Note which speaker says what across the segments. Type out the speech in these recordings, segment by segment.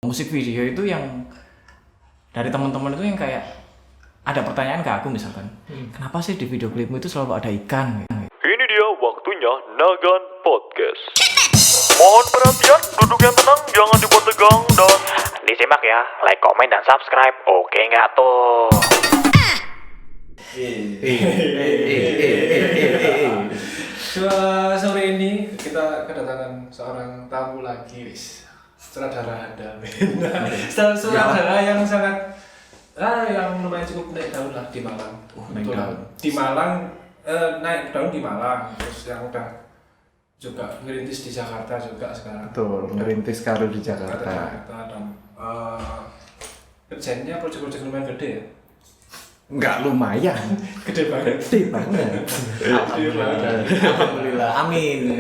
Speaker 1: musik video itu yang dari teman-teman itu yang kayak ada pertanyaan ke aku misalkan, kenapa sih di video klipmu itu selalu ada ikan?
Speaker 2: Ini dia waktunya Nagan Podcast. Mohon perhatian, duduk yang tenang, jangan dibuat tegang dan disimak ya, like, komen, dan subscribe. Oke nggak tuh?
Speaker 3: Sore ini kita kedatangan seorang tamu lagi, wis. Sutradara handal. Sutradara yang sangat yang lumayan cukup naik daun lah di Malang.
Speaker 1: Naik daun.
Speaker 3: Di Malang naik daun di Malang, terus yang udah juga ngerintis di Jakarta juga sekarang.
Speaker 4: Betul, ngerintis karir di Jakarta.
Speaker 3: Dan kerjanya proyek-proyek lumayan gede ya.
Speaker 4: Enggak lumayan,
Speaker 3: Gede banget.
Speaker 4: gede banget.
Speaker 1: Alhamdulillah, amin.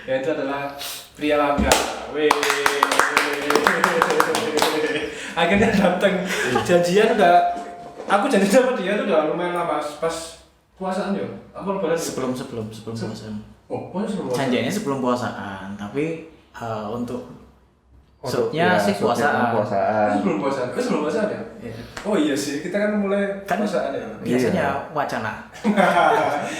Speaker 3: Ya itu adalah pria langka. Akhirnya datang. Janjian aku janjian sama dia tuh udah lumayan lama pas puasaan ya. Apa lebaran?
Speaker 1: Sebelum puasaan.
Speaker 3: Oh, sebelum puasaan.
Speaker 1: Janjiannya sebelum puasaan, tapi untuk
Speaker 4: Untuk
Speaker 1: shootnya sih
Speaker 4: shootnya
Speaker 1: puasaan.
Speaker 3: Sebelum puasaan. Sebelum puasaan ya?
Speaker 1: Iya.
Speaker 3: Oh iya sih, kita kan mulai
Speaker 1: Kan
Speaker 3: puasaan ya.
Speaker 1: biasanya wacana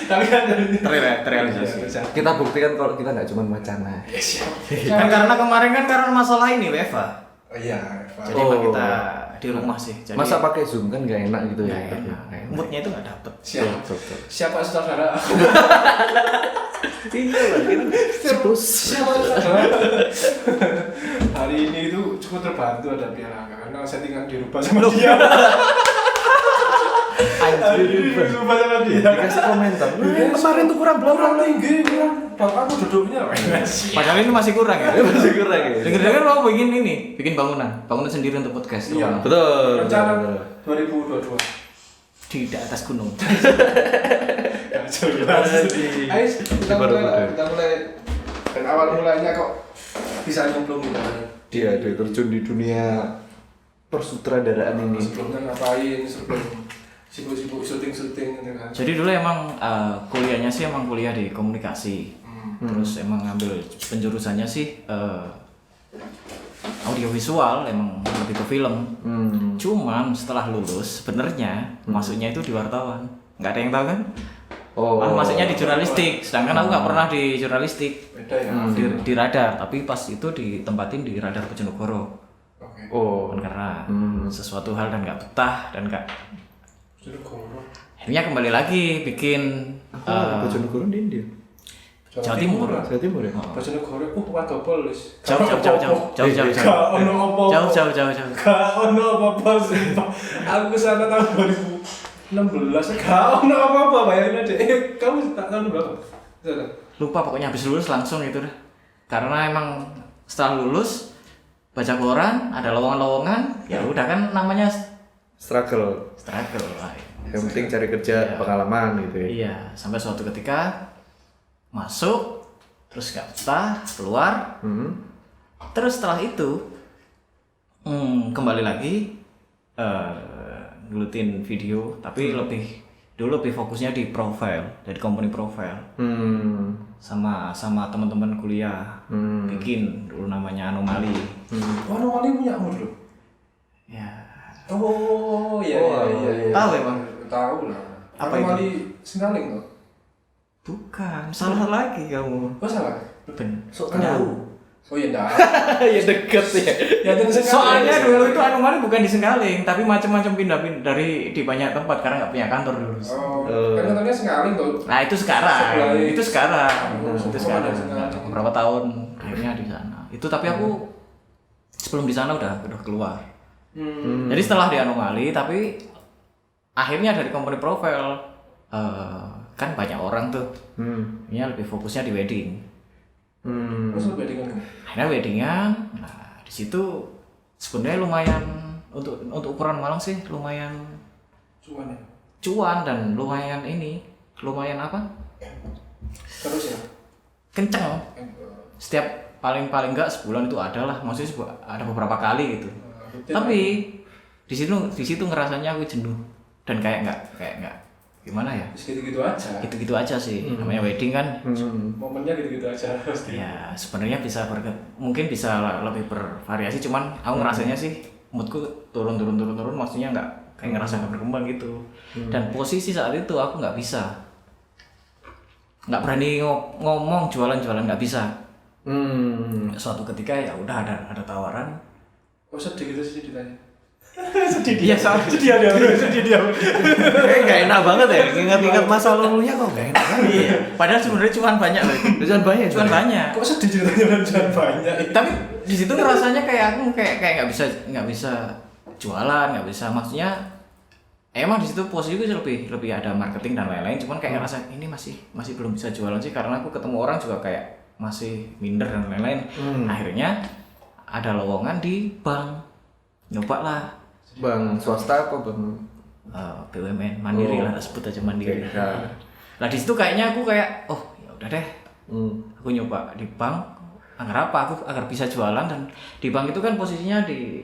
Speaker 3: Tapi kan dari
Speaker 1: terrealisasi.
Speaker 4: Kita buktikan kalau kita nggak cuma wacana.
Speaker 3: Siap.
Speaker 1: Kan karena kemarin kan karena masalah ini WFA.
Speaker 3: Oh iya, Pak.
Speaker 1: Jadi
Speaker 4: Oh.
Speaker 1: emang kita di rumah sih. Jadi
Speaker 4: Masa pakai Zoom kan nggak enak gitu ya?
Speaker 1: nggak enak. Moodnya itu nggak dapet.
Speaker 3: Siap.
Speaker 4: Betul.
Speaker 3: Siapa saudara?
Speaker 4: Iya lah, terus.
Speaker 3: Siapa saudara? Hari ini itu cukup terbantu ada Piala karena settingan dirubah sama dia. Hari ini dirubah sama dia.
Speaker 4: Dikasih komentar. Kemarin tuh kurang
Speaker 3: Kurang tinggi, kurang. Kamu duduknya.
Speaker 1: Padahal ini masih kurang ya.
Speaker 4: Masih kurang ya.
Speaker 1: Dengar-dengar mau bikin bangunan sendiri untuk podcast.
Speaker 3: Iya.
Speaker 4: Betul.
Speaker 3: Rencana 2022.
Speaker 1: Di atas gunung.
Speaker 3: Ayo kita mulai. Dan awal mulanya kok bisa nyemplung gitu kan.
Speaker 4: Dia terjun di dunia persutradaraan ini.
Speaker 3: Sebelumnya ngapain, sebelum sibuk-sibuk syuting gitu kan.
Speaker 1: Jadi dulu emang kuliahnya sih emang kuliah di komunikasi. Terus emang ngambil penjurusannya sih audiovisual, emang lebih ke film. Cuman setelah lulus sebenarnya masuknya itu di wartawan. Nggak ada yang tahu kan?
Speaker 4: Oh.
Speaker 1: Masuknya di jurnalistik. Sedangkan aku nggak pernah di jurnalistik.
Speaker 3: Beda ya.
Speaker 1: Di radar, tapi pas itu ditempatin di radar Bojonegoro.
Speaker 3: Oke.
Speaker 4: Oh.
Speaker 1: Kan karena sesuatu hal dan nggak betah dan nggak.
Speaker 3: Sudah guru.
Speaker 1: Akhirnya kembali lagi bikin
Speaker 4: Bojonegoro di India.
Speaker 1: Jawa Timur.
Speaker 4: Jawa Timur ya.
Speaker 3: Bojonegoro wadah polis.
Speaker 1: Jauh.
Speaker 3: Gak ono apa-apa.
Speaker 1: Jauh.
Speaker 3: Gak ono apa-apa sih. Aku kesana tahun 2016. Gak ono apa-apa, bayangin aja. Kamu tahun berapa?
Speaker 1: Lupa pokoknya habis lulus langsung itu deh. Karena emang setelah lulus baca koran, ada lowongan-lowongan, ya udah kan namanya
Speaker 4: Struggle.
Speaker 1: struggle lah.
Speaker 4: Yang penting cari kerja,
Speaker 1: Iya.
Speaker 4: pengalaman gitu ya.
Speaker 1: Iya, sampai suatu ketika masuk, terus nggak betah, keluar. Terus setelah itu kembali lagi ngelutin video, tapi dulu lebih fokusnya di profile, dari company profile. Sama teman-teman kuliah bikin dulu namanya Anomali.
Speaker 3: Anomali punya kamu dulu?
Speaker 1: Ya,
Speaker 3: Oh iya.
Speaker 1: Tahu ya, Bang?
Speaker 3: Tahu lah.
Speaker 1: Apa
Speaker 3: Anomali Singaling tuh?
Speaker 1: bukan, salah lagi kamu.
Speaker 3: Oh salah?
Speaker 1: Ben,
Speaker 4: Sok
Speaker 1: tahu.
Speaker 3: Oh iya enggak.
Speaker 4: Ya deket ya.
Speaker 3: Ya dan
Speaker 1: Soalnya dulu itu Anomali bukan di Senggaling, tapi macam-macam pindah dari di banyak tempat karena nggak punya kantor dulu.
Speaker 3: kan katanya Singaling tuh.
Speaker 1: Nah itu sekarang,
Speaker 3: Sebelah
Speaker 1: itu sekarang,
Speaker 3: Oh,
Speaker 1: itu
Speaker 3: oh,
Speaker 1: sekarang.
Speaker 3: ada Senggaling.
Speaker 1: Beberapa tahun akhirnya di sana. Itu tapi aku sebelum di sana udah keluar. Jadi setelah di Anomali, tapi akhirnya dari company profile kan banyak orang tuh. Ini lebih fokusnya di wedding.
Speaker 3: Terus lu weddingan kamu?
Speaker 1: Akhirnya weddingan. Nah di situ sebenarnya lumayan untuk ukuran Malang sih lumayan
Speaker 3: Cuman ya.
Speaker 1: cuan dan lumayan lumayan apa?
Speaker 3: Terus ya.
Speaker 1: Kenceng. Setiap paling enggak sebulan itu ada lah, maksudnya ada beberapa kali gitu. Tapi di situ ngerasanya aku jenuh dan kayak enggak gimana ya?
Speaker 3: Gitu-gitu aja.
Speaker 1: Gitu-gitu aja sih. Namanya wedding kan.
Speaker 3: Momennya gitu-gitu aja pasti.
Speaker 1: Ya sebenarnya mungkin bisa lebih bervariasi, cuman aku ngerasanya sih moodku turun, maksudnya nggak kayak ngerasa nggak berkembang gitu. Dan posisi saat itu aku nggak berani ngomong jualan nggak bisa. Suatu ketika ya udah ada tawaran.
Speaker 3: Oh sedih gitu sih ditanya.
Speaker 1: Sedih dia.
Speaker 4: Kayak nggak enak banget ya, ingat-ingat masa lalunya kok nggak enak kan?
Speaker 1: Iya. Padahal sebenarnya cuan banyak loh. Cuan banyak.
Speaker 3: Kok sedih ceritanya jangan banyak.
Speaker 1: Tapi di situ ngerasanya kayak aku kayak nggak bisa jualan, nggak bisa, maksudnya emang di situ posisiku lebih ada marketing dan lain-lain, cuman kayak ngerasa ini masih belum bisa jualan sih, karena aku ketemu orang juga kayak masih minder dan lain-lain. Akhirnya ada lowongan di bank, nyoba lah.
Speaker 4: Bank swasta apa bank?
Speaker 1: BUMN Mandiri lah, sebut aja Mandiri.
Speaker 4: Okay.
Speaker 1: Nah di situ kayaknya aku kayak ya udah deh, aku nyoba di bank. Agar apa? Aku agar bisa jualan, dan di bank itu kan posisinya di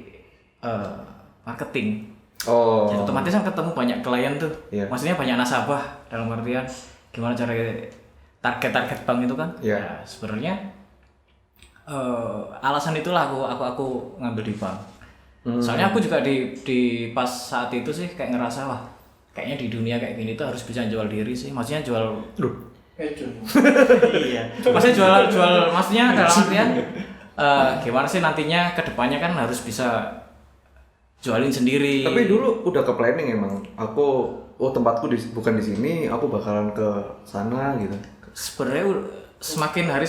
Speaker 1: marketing. Jadi otomatis kan ketemu banyak klien tuh.
Speaker 4: Yeah.
Speaker 1: Maksudnya banyak nasabah, dalam artian gimana cara target bank itu kan.
Speaker 4: Yeah.
Speaker 1: Ya, sebenarnya alasan itulah aku ngambil di bank. Soalnya aku juga di pas saat itu sih kayak ngerasa wah kayaknya di dunia kayak gini tuh harus bisa jual diri sih. Maksudnya jual iya. Maksudnya jual maksudnya dalam artian gimana sih nantinya ke depannya kan harus bisa jualin sendiri.
Speaker 4: Tapi dulu udah ke planning emang. Tempatku bukan di sini, aku bakalan ke sana gitu.
Speaker 1: Sebenarnya semakin hari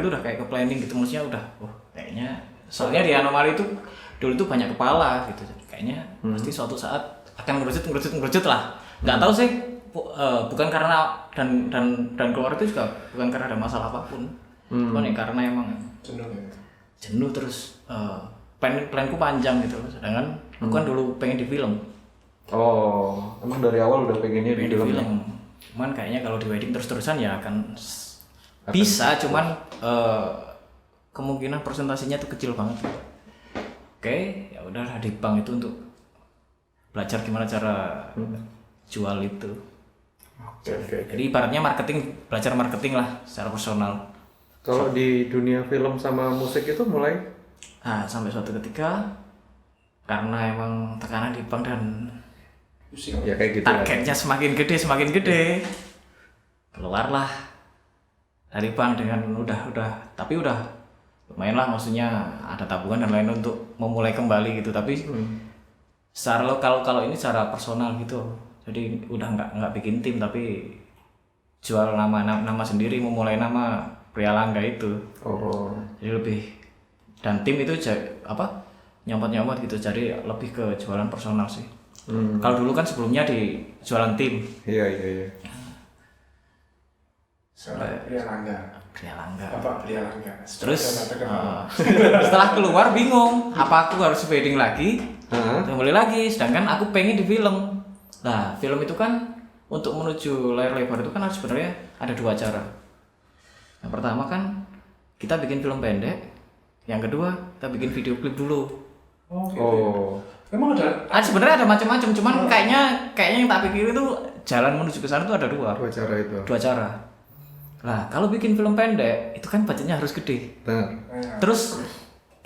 Speaker 1: itu udah kayak ke planning gitu, maksudnya udah kayaknya soalnya di anomali itu dulu tuh banyak kepala gitu. Kayaknya pasti suatu saat akan ngerucut lah. Nggak tahu sih bukan karena dan keluar itu juga bukan karena ada masalah apapun. Cuman ya karena emang jenuh terus planku panjang gitu. Sedangkan aku kan dulu pengen di film.
Speaker 4: Emang dari awal udah pengennya di film.
Speaker 1: Cuman kayaknya kalau di wedding terus-terusan ya akan bisa, cuman kemungkinan presentasinya tuh kecil banget. Oke, ya udah di bank itu untuk belajar gimana cara jual itu.
Speaker 4: Okay.
Speaker 1: Jadi ibaratnya belajar marketing lah secara personal.
Speaker 4: Kalau di dunia film sama musik itu mulai?
Speaker 1: Sampai suatu ketika karena emang tekanan di bank dan
Speaker 4: ya kayak gitu.
Speaker 1: Targetnya semakin gede, keluarlah dari bank dengan tapi udah lumayan lah, maksudnya ada tabungan dan lain untuk memulai kembali gitu. Tapi secara kalau ini secara personal gitu, jadi udah nggak bikin tim tapi jual nama sendiri, memulai nama Prialangga itu. Jadi lebih, dan tim itu nyomot gitu, jadi lebih ke jualan personal sih. Kalau dulu kan sebelumnya di jualan tim.
Speaker 4: Iya.
Speaker 3: Prialangga. Apa Prialangga?
Speaker 1: Terus setelah keluar bingung, apa aku harus wedding lagi? Kembali lagi, sedangkan aku pengen di film. Nah, film itu kan untuk menuju layar lebar itu kan harus sebenarnya ada 2 cara. Yang pertama kan kita bikin film pendek, yang kedua kita bikin video klip dulu.
Speaker 3: Emang ada?
Speaker 1: Sebenarnya ada macam-macam, cuman kayaknya yang tak pikir itu jalan menuju ke sana itu ada 2
Speaker 4: cara itu.
Speaker 1: 2 cara. Nah, kalau bikin film pendek itu kan budgetnya harus gede. Terus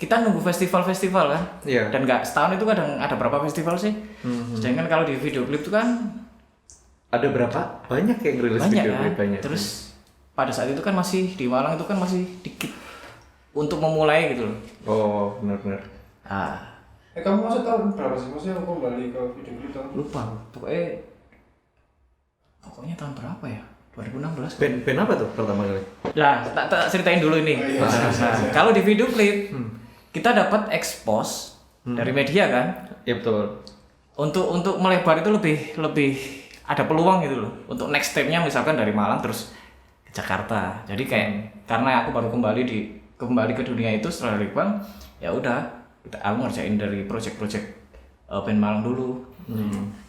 Speaker 1: kita nunggu festival-festival kan.
Speaker 4: Iya.
Speaker 1: Dan nggak setahun itu kadang ada berapa festival sih. Sedangkan kalau di video klip itu kan
Speaker 4: ada berapa? Banyak yang rilis video klip banyak.
Speaker 1: Terus pada saat itu kan masih di Malang itu kan masih dikit untuk memulai gitu loh.
Speaker 4: Benar.
Speaker 3: Kamu masuk tahun berapa sih? Maksudnya aku kembali ke video klip tahun?
Speaker 1: Lupa. Pokoknya tahun berapa ya? 2016.
Speaker 4: Band apa tuh pertama kali?
Speaker 1: Nah, tak ceritain dulu ini. Kalau di video klip kita dapat expose dari media kan?
Speaker 4: Iya betul.
Speaker 1: Untuk melebar itu lebih ada peluang gitu loh. Untuk next step-nya misalkan dari Malang terus ke Jakarta. Jadi kayak karena aku baru kembali ke dunia itu setelah dari Bang, ya udah aku ngerjain dari project band Malang dulu.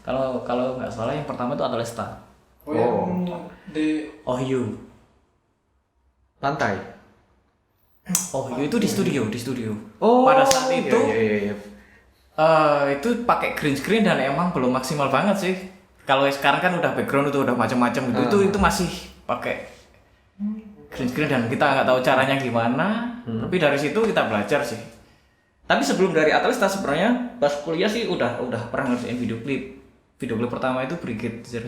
Speaker 1: Kalau nggak salah yang pertama itu Atlesta.
Speaker 3: Yang di
Speaker 1: OU.
Speaker 4: Pantai.
Speaker 1: OU itu di studio. Pada saat itu
Speaker 4: iya.
Speaker 1: itu pakai green screen dan emang belum maksimal banget sih. Kalau sekarang kan udah background itu udah macam-macam gitu. Itu masih pakai green screen dan kita nggak tahu caranya gimana. Tapi dari situ kita belajar sih. Tapi sebelum dari Atlista sebenarnya pas kuliah sih udah pernah ngerjain video klip. Video klip pertama itu Brigade 07.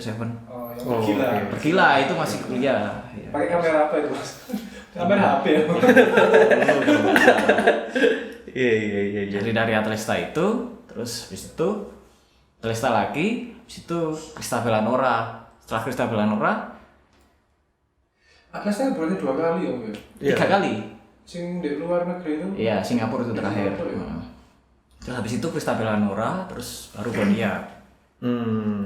Speaker 3: Oh, yang
Speaker 1: Bergila itu masih kuliah. Ya.
Speaker 3: Pakai kamera apa itu, Mas? Kamera HP ya.
Speaker 4: Iya.
Speaker 1: Jadi dari Atlista itu, terus habis itu Atlista lagi, habis itu Krista Belanora. Setelah Krista Belanora,
Speaker 3: Atlista berarti 2 kali ya, Om?
Speaker 1: 3 kali.
Speaker 3: Sing di luar negeri itu?
Speaker 1: Iya, Singapura itu terakhir. Terus habis itu Krista Belanora, terus baru Bonia.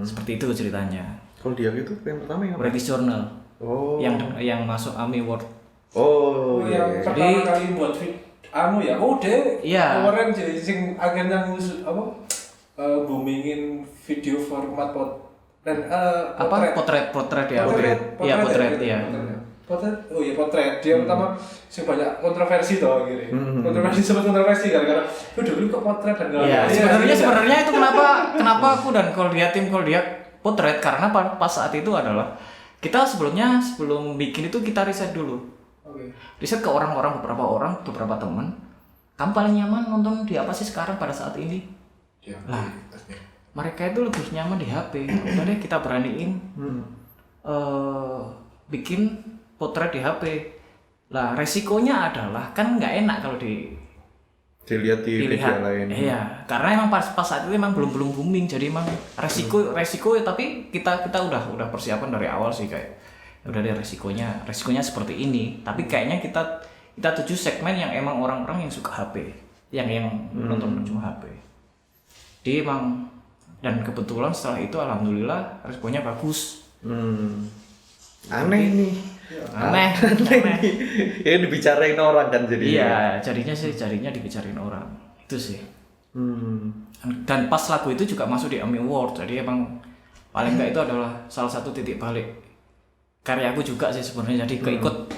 Speaker 1: Seperti itu ceritanya.
Speaker 4: Kalau dia gitu yang pertama yang apa?
Speaker 1: British Journal.
Speaker 4: Oh.
Speaker 1: Yang masuk AMI Award.
Speaker 4: Oh,
Speaker 3: yang
Speaker 4: iya.
Speaker 3: pertama kali buat ya,
Speaker 1: Iya.
Speaker 3: kemarin jadi sing agen yang boomingin video format dan
Speaker 1: potret ya.
Speaker 3: Iya,
Speaker 1: potret ya.
Speaker 3: Potret. Dia pertama sing banyak kontroversi toh gitu. Kontroversi gara-gara udah beli kok potret dan
Speaker 1: Iya, sebenarnya itu kenapa aku dan tim potret karena pas saat itu adalah kita sebelum bikin itu kita riset dulu. Riset ke beberapa teman. Kamu paling nyaman nonton di apa sih sekarang pada saat ini? Lah, mereka itu lebih nyaman di HP. Udah deh kita beraniin bikin potret di HP. Lah resikonya adalah kan nggak enak kalau
Speaker 4: dilihat di media lain.
Speaker 1: Iya, karena emang pas saat itu emang belum booming, jadi emang resiko tapi kita udah persiapan dari awal sih kayak udah deh resikonya seperti ini. Tapi kayaknya kita tuju segmen yang emang orang-orang yang suka HP, yang nonton cuma HP. Jadi emang dan kebetulan setelah itu alhamdulillah responnya bagus.
Speaker 4: Aneh nih.
Speaker 1: Aneh.
Speaker 4: Ya dibicarain orang kan jadi.
Speaker 1: Iya, jadinya dibicarain orang. Itu sih. Dan pas lagu itu juga masuk di AMI Award. Jadi emang paling enggak itu adalah salah satu titik balik karyaku juga sih sebenarnya. Jadi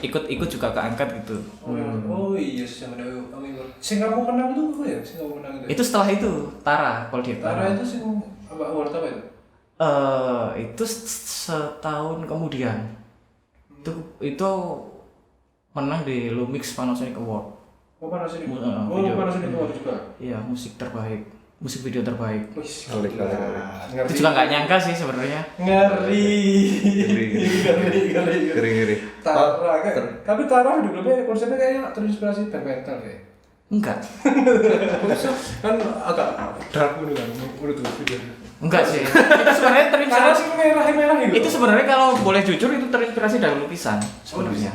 Speaker 1: ikut juga keangkat gitu.
Speaker 3: Oh iya, sama AMI Award. Sing kamu menang itu apa ya? Sing kamu menang itu.
Speaker 1: Itu setelah itu Tara kalau dia.
Speaker 3: Tara itu sing award apa itu?
Speaker 1: Itu setahun kemudian. Itu menang di Lumix Panasonic Award.
Speaker 3: Oh, Panasonic.
Speaker 1: Video.
Speaker 3: Panasonic Award juga.
Speaker 1: Iya, musik video terbaik.
Speaker 4: Kali.
Speaker 1: Itu juga nggak nyangka sih sebenarnya.
Speaker 3: Ngeri. Tara kan. Tapi Tara dulu konsepnya kayaknya terinspirasi band metal kayak.
Speaker 1: Enggak.
Speaker 3: Kan agak dark gitu kan menurut video.
Speaker 1: Enggak sih. Itu sebenarnya terinspirasi
Speaker 3: merah gitu.
Speaker 1: Itu sebenarnya kalau boleh jujur itu terinspirasi dari lukisan sebenarnya.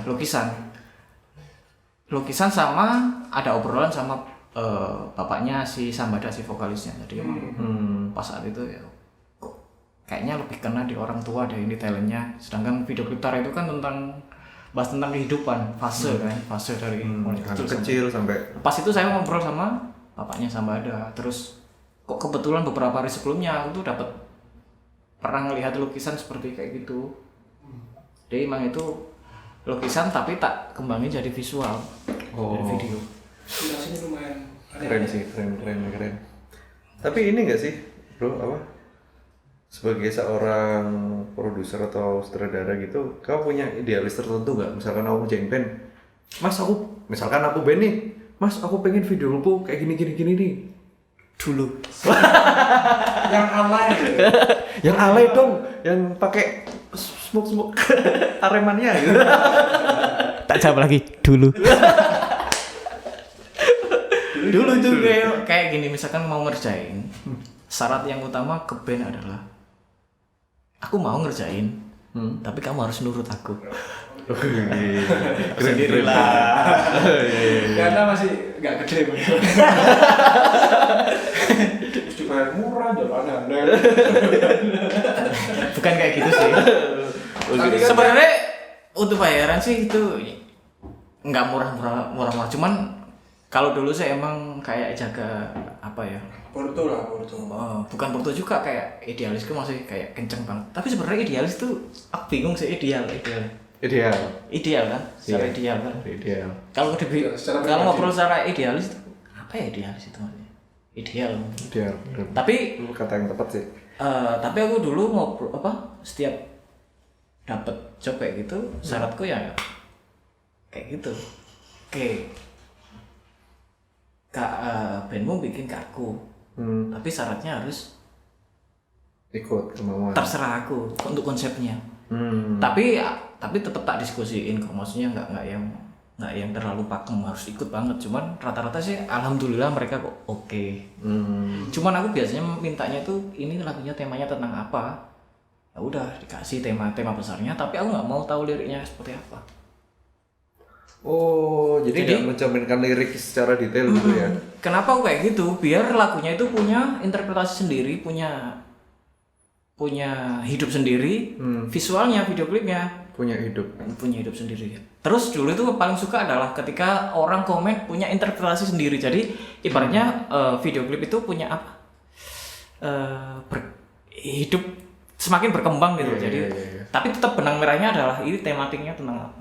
Speaker 1: Lukisan sama ada obrolan sama bapaknya si Sambada si vokalisnya. Jadi pas saat itu ya kok kayaknya lebih kena di orang tua deh ini talentnya. Sedangkan video klip Tara itu kan bahas tentang kehidupan, fase dari
Speaker 4: kecil sampai.
Speaker 1: Pas itu saya ngobrol sama bapaknya Sambada. Terus kok kebetulan beberapa hari sebelumnya aku tuh pernah ngelihat lukisan seperti kayak gitu. Jadi emang itu lukisan tapi tak kembangin jadi visual dari video.
Speaker 3: Hasilnya lumayan
Speaker 4: Keren sih, keren. Tapi ini enggak sih, bro, apa? Sebagai seorang produser atau sutradara gitu, kamu punya idealis tertentu nggak? Misalkan aku ngerjain band, misalkan aku band nih, Mas, aku pengen videoku kayak gini nih. Dulu.
Speaker 3: yang alay.
Speaker 4: Yang alay dong, yang pakai smoke Aremania gitu.
Speaker 1: Tak jawab lagi dulu. Dulu tuh kayak gini, misalkan mau ngerjain, syarat yang utama ke band adalah aku mau ngerjain, tapi kamu harus nurut aku.
Speaker 4: Sendirilah.
Speaker 3: Karena masih nggak gede begitu. Dibayar murah, jalan aneh.
Speaker 1: Bukan kayak gitu sih. Sebenarnya untuk bayaran sih itu nggak murah. Cuman kalau dulu saya emang kayak jaga apa ya?
Speaker 3: Porto.
Speaker 1: Bukan Porto juga, kayak idealisku masih kayak kenceng banget. Tapi sebenarnya idealis tuh aku bingung sih ideal kan? Secara ideal kan?
Speaker 4: Ideal.
Speaker 1: Kalau ngobrol secara idealis itu apa ya idealis itu maksudnya? ideal.
Speaker 4: Dia
Speaker 1: Tapi
Speaker 4: kata yang tepat sih.
Speaker 1: tapi aku dulu ngobrol setiap dapat job kayak gitu syaratku ya kayak gitu. Oke. Bandmu bikin ke aku. Tapi syaratnya harus
Speaker 4: Ikut kemauan.
Speaker 1: terserah aku untuk konsepnya. Tapi tetap tak diskusiin kok, maksudnya nggak yang terlalu pakem harus ikut banget, cuman rata-rata sih alhamdulillah mereka kok oke. Cuman aku biasanya mintanya tuh ini lagunya temanya tentang apa, ya udah dikasih tema besarnya, tapi aku nggak mau tahu liriknya seperti apa.
Speaker 4: Oh, jadi nggak mencerminkan lirik secara detail gitu ya?
Speaker 1: Kenapa aku kayak gitu? Biar lagunya itu punya interpretasi sendiri, punya hidup sendiri, visualnya, video klipnya
Speaker 4: Punya hidup.
Speaker 1: sendiri. Terus dulu itu paling suka adalah ketika orang komen punya interpretasi sendiri. Jadi ibaratnya video klip itu punya apa? Hidup semakin berkembang gitu. Jadi tapi tetap benang merahnya adalah ini tematiknya tentang apa?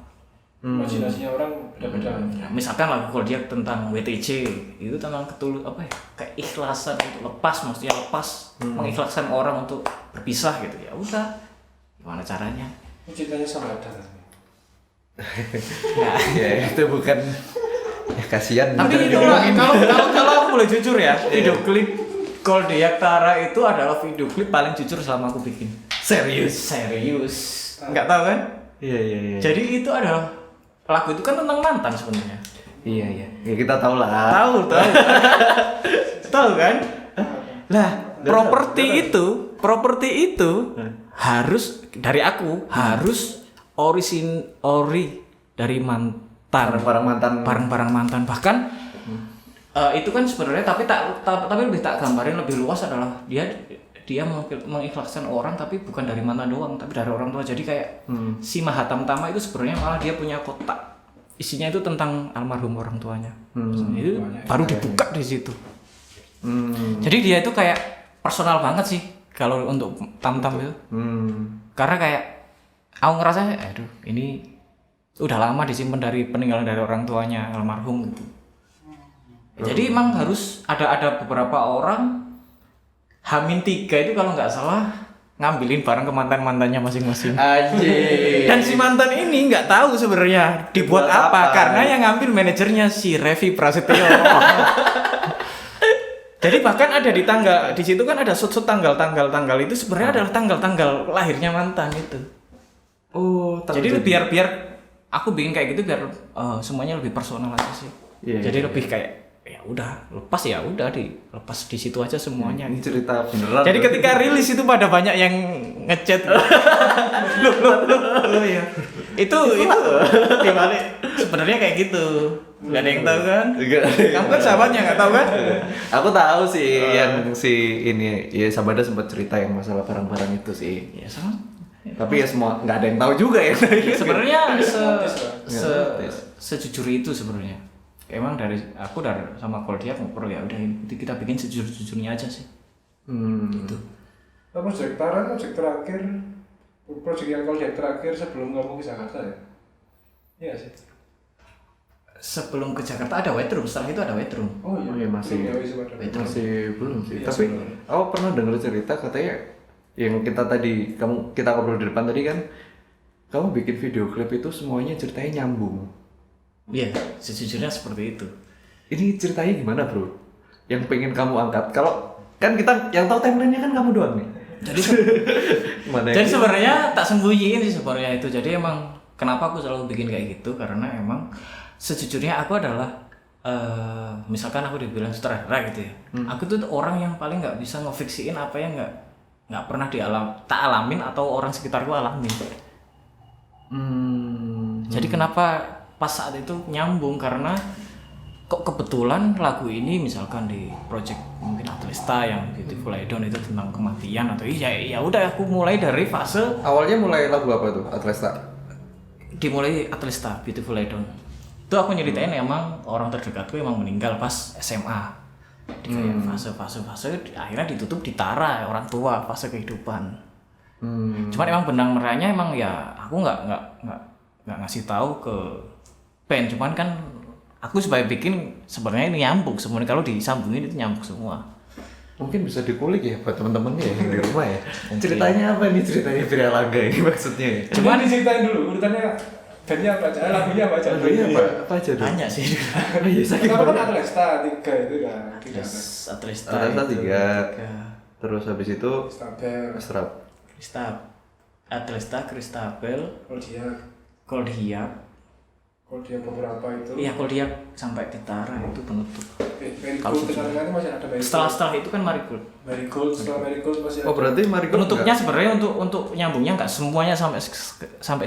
Speaker 3: Imajinasinya orang beda-beda.
Speaker 1: Misalkan lagu kalau dia tentang WTC itu tentang keikhlasan untuk lepas, maksudnya mengikhlaskan orang untuk berpisah gitu. Ya udah, gimana caranya?
Speaker 3: Cintanya sama ada.
Speaker 4: Ya itu bukan ya kasihan.
Speaker 1: Tapi itu kalau aku boleh jujur ya, video klip Gold Yaktara itu adalah video klip paling jujur selama aku bikin. Serius. Nggak tahu kan?
Speaker 4: Iya.
Speaker 1: Jadi itu adalah lagu itu kan tentang mantan sebenarnya.
Speaker 4: Iya. Ya kita tahu lah.
Speaker 1: Tahu kan? Lah, properti itu harus dari aku harus ori dari mantan. Barang-barang mantan. Bahkan itu kan sebenarnya tapi lebih tak gambarin lebih luas adalah dia mengikhlaskan orang tapi bukan dari mantan doang tapi dari orang tua. Jadi kayak si Mahatamtama itu sebenarnya malah dia punya kotak isinya itu tentang almarhum orang tuanya. Itu baru dibuka di situ. Jadi dia itu kayak personal banget sih kalau untuk Tamtam itu. Karena kayak aku ngerasa aduh ini udah lama disimpan dari peninggalan dari orang tuanya almarhum gitu. Jadi emang harus ada beberapa orang H-3 itu kalau nggak salah ngambilin barang ke mantannya masing-masing.
Speaker 4: Anjir.
Speaker 1: Dan si mantan ini nggak tahu sebenarnya dibuat apa karena yang ngambil manajernya si Revi Prasetyo. Jadi bahkan ada di situ kan ada shoot tanggal itu sebenarnya adalah tanggal lahirnya mantan itu.
Speaker 4: Oh,
Speaker 1: jadi biar aku bikin kayak gitu biar semuanya lebih personal aja sih. Jadi lebih kayak ya udah dilepas di situ aja semuanya.
Speaker 4: Ini cerita beneran.
Speaker 1: Jadi ketika rilis itu pada banyak yang ngechat. Loh ya. Itu dibalik sebenarnya kayak gitu. Gak ada yang tahu kan? Kamu kan sahabatnya nggak tahu kan?
Speaker 4: Aku tahu sih yang si ini ya Sabada sempat cerita yang masalah barang-barang itu sih.
Speaker 1: Ya sama.
Speaker 4: Tapi ya semua nggak ada yang tahu juga ya.
Speaker 1: Sebenarnya sejujur itu sebenarnya. Emang dari sama Koldia ngobrol ya udah kita bikin sejujurnya aja sih. Gitu.
Speaker 3: Nah, project terakhir yang Koldia terakhir sebelum kamu ke Jakarta ya? Iya sih.
Speaker 1: Sebelum ke Jakarta ada White Room, setelah itu ada White Room.
Speaker 3: Oh iya
Speaker 4: masih belum sih.
Speaker 3: Iya,
Speaker 4: tapi aku pernah dengar cerita katanya yang kita ngobrol di depan tadi kan, kamu bikin video klip itu semuanya ceritanya nyambung.
Speaker 1: Iya, sejujurnya seperti itu.
Speaker 4: Ini ceritanya gimana bro? Yang pengen kamu angkat? Kalau kan kita yang tahu timelinenya kan kamu doang nih. Jadi
Speaker 1: sebenarnya tak sembunyiin sih sebenarnya itu. Jadi emang kenapa aku selalu bikin kayak gitu karena emang sejujurnya aku adalah misalkan aku dibilang sutradara gitu ya. Aku tuh orang yang paling nggak bisa ngefiksiin apa yang nggak pernah tak alamin atau orang sekitarku alamin. Jadi kenapa pas saat itu nyambung karena kok kebetulan lagu ini misalkan di project mungkin Atlesta yang Beautiful Idol itu tentang kematian atau ya udah aku mulai dari fase
Speaker 4: awalnya mulai lagu apa tuh Atlesta?
Speaker 1: Dimulai Atlesta Beautiful Idol. Itu aku nyeritain emang orang terdekatku emang meninggal pas SMA. Di kayak fase akhirnya ditutup di Tara orang tua fase kehidupan. Cuman emang benang merahnya emang ya aku nggak ngasih tahu ke band, cuman kan aku supaya bikin sebenarnya ini nyambung sebenarnya, kalau disambungin itu nyambung semua.
Speaker 4: Mungkin bisa dikulik ya buat teman-teman ya yang di rumah ya. Ceritanya apa nih, ceritanya Viralangga ini maksudnya ya?
Speaker 3: Cuma diceritain dulu urutannya bandnya apa aja, lagunya apa aja.
Speaker 4: Lagunya apa aja dulu?
Speaker 1: Banyak sih.
Speaker 4: Oh iya, sakit
Speaker 3: Kenapa kan
Speaker 4: banget.
Speaker 3: Atlesta 3 itu kan? Tidak kan?
Speaker 1: Atlesta
Speaker 4: Atlesta
Speaker 1: itu
Speaker 4: 3. Terus habis itu
Speaker 3: Stabel,
Speaker 4: Astrap.
Speaker 1: Atlesta, Kristabel, Koldiak.
Speaker 3: kalau dia beberapa itu.
Speaker 1: Iya, Koldiak sampai Titara itu penutup.
Speaker 3: Marigold tengah-tengahnya masih ada Marigold.
Speaker 1: Setelah itu kan Marigold.
Speaker 3: Setelah Marigold masih
Speaker 4: Oh berarti Marigold
Speaker 1: Penutupnya sebenarnya untuk nyambungnya nggak semuanya sampai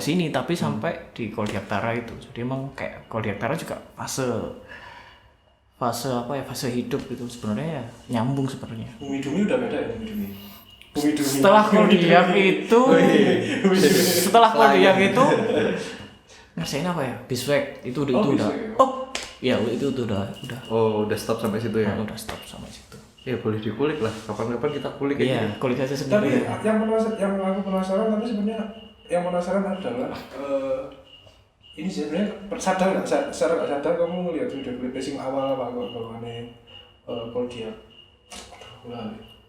Speaker 1: sini, tapi sampai di Koldiak Tara itu. Jadi emang kayak Koldiak Tara juga fase apa ya, fase hidup gitu sebenarnya ya, nyambung sebenarnya.
Speaker 3: Bumi Dumi udah beda ya, Bumi Dumi. Bumi Dumi.
Speaker 1: Setelah Koldiak itu ngerasain apa ya? Biswek itu udah
Speaker 3: Biswek.
Speaker 1: oh ya itu udah
Speaker 4: Oh udah stop sampai situ ya?
Speaker 1: udah stop sama situ.
Speaker 4: Ya boleh dikulik lah, kapan-kapan kita kulik
Speaker 1: Iya,
Speaker 4: aja.
Speaker 1: kulik aja
Speaker 3: Tapi
Speaker 1: sendiri.
Speaker 3: yang aku penasaran, tapi sebenarnya yang penasaran adalah ini sebenarnya sadar nggak, secara nggak sadar kamu ngeliat video klip sing awal apa bawaannya Koldiak.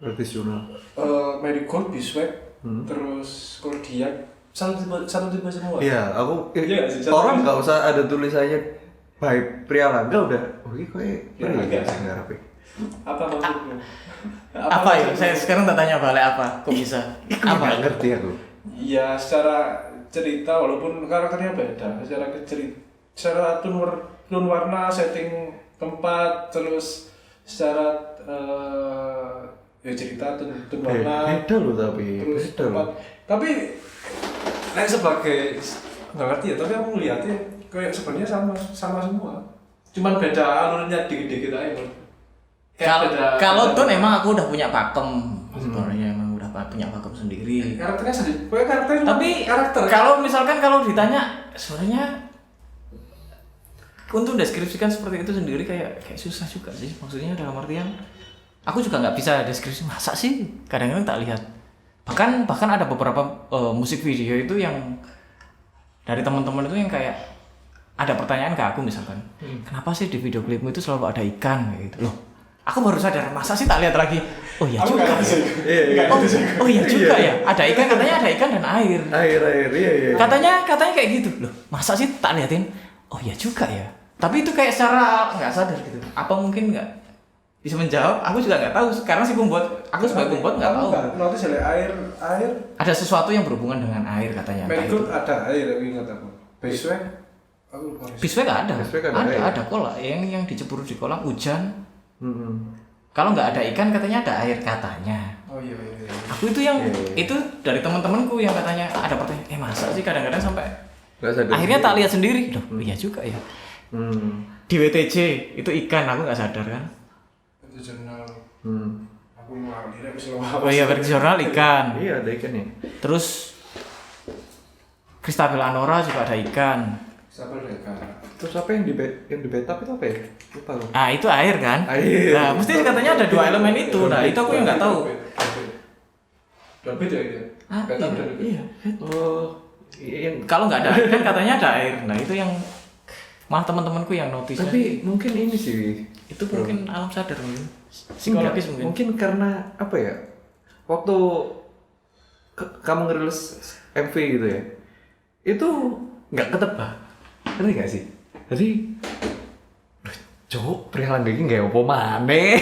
Speaker 4: Berarti jurnal.
Speaker 3: Marigold, Biswek, terus Koldiak, satu tipe semua.
Speaker 4: Iya, aku
Speaker 3: Iya, sih, satu
Speaker 4: orang
Speaker 3: tipe.
Speaker 4: nggak usah ada tulisannya by Viralangga udah. Oh ini kayak
Speaker 3: Viralangga.
Speaker 4: nggak rapi.
Speaker 3: Apa maksudnya?
Speaker 1: Apa ya? Saya sekarang tak tanya balik apa? Kok bisa?
Speaker 4: Nggak
Speaker 1: Apa?
Speaker 4: ngerti aku.
Speaker 3: Ya secara cerita walaupun karakternya beda, secara tone warna, setting tempat, terus secara ya cerita tone warna.
Speaker 4: Beda loh tapi.
Speaker 3: Terus
Speaker 4: Beda
Speaker 3: tempat.
Speaker 4: loh.
Speaker 3: Tapi saya sebagai nggak ngerti ya, tapi aku melihatnya kayak sebenarnya sama semua. Cuman beda alurnya dikit-dikit aja.
Speaker 1: Kalau tuh emang aku udah punya pakem sebenarnya, emang udah punya pakem sendiri.
Speaker 3: Karakternya sendiri. Pokoknya karakternya
Speaker 1: Tapi kalau misalkan kalau ditanya sebenarnya untuk deskripsikan seperti itu sendiri kayak susah juga sih, maksudnya dalam artian aku juga nggak bisa deskripsi, masa sih kadang-kadang tak lihat, bahkan ada beberapa musik video itu yang dari teman-teman itu yang kayak ada pertanyaan ke aku misalkan, kenapa sih di video klipmu itu selalu ada ikan kayak gitu loh. Aku baru sadar, masa sih tak lihat lagi. Oh iya juga ya. Oh iya juga ya. Ada ikan, katanya ada ikan dan air.
Speaker 4: Air, iya.
Speaker 1: Katanya kayak gitu loh. Masa sih tak liatin? Oh iya juga ya. Tapi itu kayak secara nggak sadar gitu. Apa mungkin nggak bisa menjawab? Aku juga nggak tahu. Karena si pembuat, aku sebagai pembuat nggak tahu.
Speaker 3: Notice air.
Speaker 1: Ada sesuatu yang berhubungan dengan air katanya.
Speaker 3: Marigold ada air, tapi ingat aku. Biswek, aku lupa.
Speaker 1: Biswek ada.
Speaker 4: Biswek ada air.
Speaker 1: Ada kolam yang dicebur di kolam hujan. Kalau nggak ada ikan katanya ada air katanya.
Speaker 3: Oh iya.
Speaker 1: Aku itu yang itu dari teman-temanku yang katanya ada pertanyaan. Masa sih kadang-kadang sampai
Speaker 4: Nggak sadar
Speaker 1: akhirnya
Speaker 4: sendiri.
Speaker 1: tak lihat sendiri. Loh, iya juga ya. Di WTC itu ikan, aku nggak sadar kan.
Speaker 3: Itu jurnal. Aku mau diri aku selalu.
Speaker 1: Oh iya, versi jurnal ikan.
Speaker 4: Iya ada ikannya.
Speaker 1: Terus Kristabel Anora juga ada ikan.
Speaker 3: Siapa mereka?
Speaker 4: Terus apa yang di betap itu apa ya? Lupa loh.
Speaker 1: Ah itu air kan?
Speaker 4: Air.
Speaker 1: Nah mesti katanya ada dua elemen itu. Nah itu aku yang nggak tahu.
Speaker 3: Lebih ya itu.
Speaker 1: Iya.
Speaker 4: Oh, yang
Speaker 1: Kalau nggak ada ikan katanya ada air. Nah itu yang malah teman-temanku yang notice.
Speaker 4: tapi mungkin ini sih.
Speaker 1: Itu mungkin alam sadar mungkin. Psikologis mungkin.
Speaker 4: Mungkin karena apa ya? Waktu kamu ngerilis MV gitu ya. Itu nggak ketebak. Ngerti gak sih? Jadi cowok Viralangga ini gak apa maneh.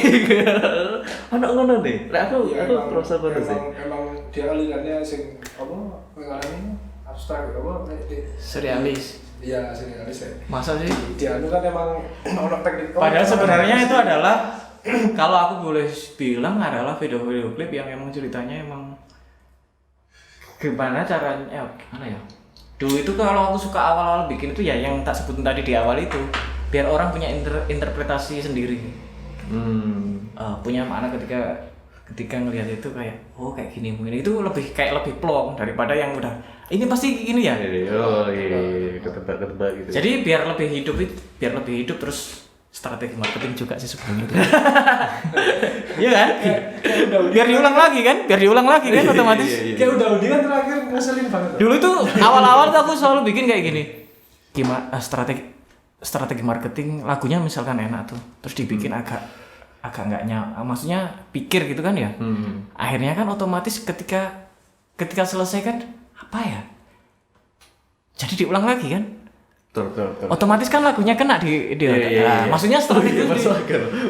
Speaker 4: Anak ngono nih. Lah aku terasa ngono sih.
Speaker 3: Emang dia alirannya sing apa? Pengarangnya abstrak apa?
Speaker 1: Serialis.
Speaker 3: Iya, serialis ya.
Speaker 1: Masa sih?
Speaker 3: Dia anu kan emang ono teknik.
Speaker 1: Padahal sebenarnya itu adalah kalau aku boleh bilang adalah video-video klip yang emang ceritanya emang gimana caranya, gimana ya? Dulu itu kalau aku suka awal-awal bikin itu ya yang tak sebutin tadi di awal itu, biar orang punya interpretasi sendiri. Punya makna ketika ngelihat itu kayak oh kayak gini mungkin itu lebih plong daripada yang udah ini pasti ini ya.
Speaker 4: Oh iya, ketebak gitu.
Speaker 1: Jadi biar lebih hidup terus strategi marketing juga sih sebenarnya itu. Iya kan? Biar diulang lagi kan otomatis.
Speaker 3: Kayak udah kan terakhir ngeselin banget.
Speaker 1: Dulu tuh awal-awal tuh aku selalu bikin kayak gini. Gimana strategi strategi marketing lagunya misalkan enak tuh, terus dibikin agak nggak maksudnya pikir gitu kan ya. Akhirnya kan otomatis ketika selesai kan apa ya? Jadi diulang lagi kan?
Speaker 4: Betul.
Speaker 1: Otomatis kan lagunya kena di
Speaker 4: Iya.
Speaker 1: maksudnya setelah itu ada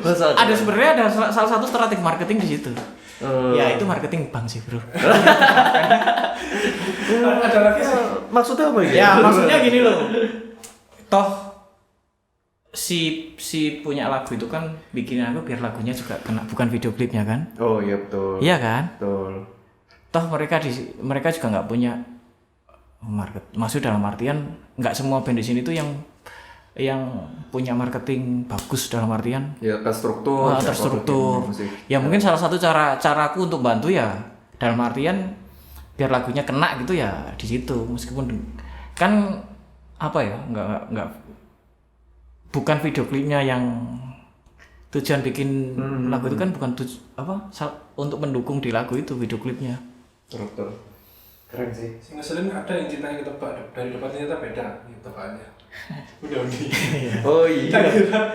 Speaker 4: Masuk.
Speaker 1: sebenarnya ada salah satu strategi marketing di situ. Ya itu marketing bank sih, Bro.
Speaker 3: Ada lagi sih.
Speaker 4: Maksudnya apa ya?
Speaker 1: Ya maksudnya gini loh. Toh si punya lagu itu kan bikin aku biar lagunya juga kena, bukan video klipnya kan?
Speaker 4: Oh iya betul.
Speaker 1: Iya kan?
Speaker 4: Betul.
Speaker 1: Toh mereka juga nggak punya market. Maksud dalam artian nggak semua band di sini tuh yang punya marketing bagus dalam artian
Speaker 4: Ya terstruktur.
Speaker 1: terstruktur.
Speaker 4: Musik.
Speaker 1: Ya mungkin salah satu caraku untuk bantu ya dalam artian biar lagunya kena gitu ya di situ, meskipun kan apa ya nggak bukan video klipnya yang tujuan bikin lagu itu kan bukan untuk mendukung di lagu itu video klipnya.
Speaker 4: Betul. Keren sih.
Speaker 3: Sing ngeselin ada yang ceritanya ketebak dari depan ternyata beda gitu tebakannya. Udah nih.
Speaker 4: Oh iya.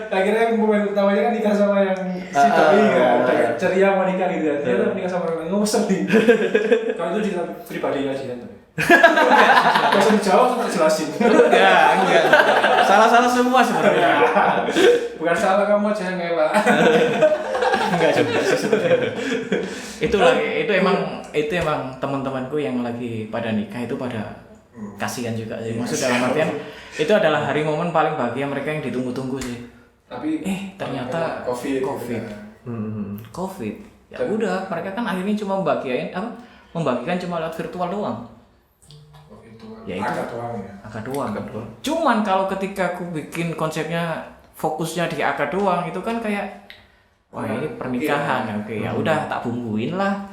Speaker 3: Akhirnya yang pemain utamanya kan nikah sama yang si Doi kan. Ceria mau nikah gitu kan. Ternyata nikah sama orang lain. Ngomong sedih. Kalau itu cerita pribadi aja kan. Gak usah dijawab, usah dijelasin.
Speaker 1: Enggak. Salah semua sebenarnya.
Speaker 3: Bukan salah kamu aja yang ngelak.
Speaker 1: Enggak juga sih sebenarnya. Itu emang teman-temanku yang lagi pada nikah itu pada kasihan juga sih. Maksud dalam artian itu adalah hari momen paling bahagia mereka yang ditunggu-tunggu sih.
Speaker 3: Tapi
Speaker 1: ternyata
Speaker 3: COVID.
Speaker 1: COVID. Ya udah, mereka kan akhirnya cuma membagikan cuma lewat virtual doang. Ya itu akad doang. Cuman kalau ketika aku bikin konsepnya fokusnya di akad doang itu kan kayak wah ini pernikahan. Oke, ya udah tak bumbuin lah.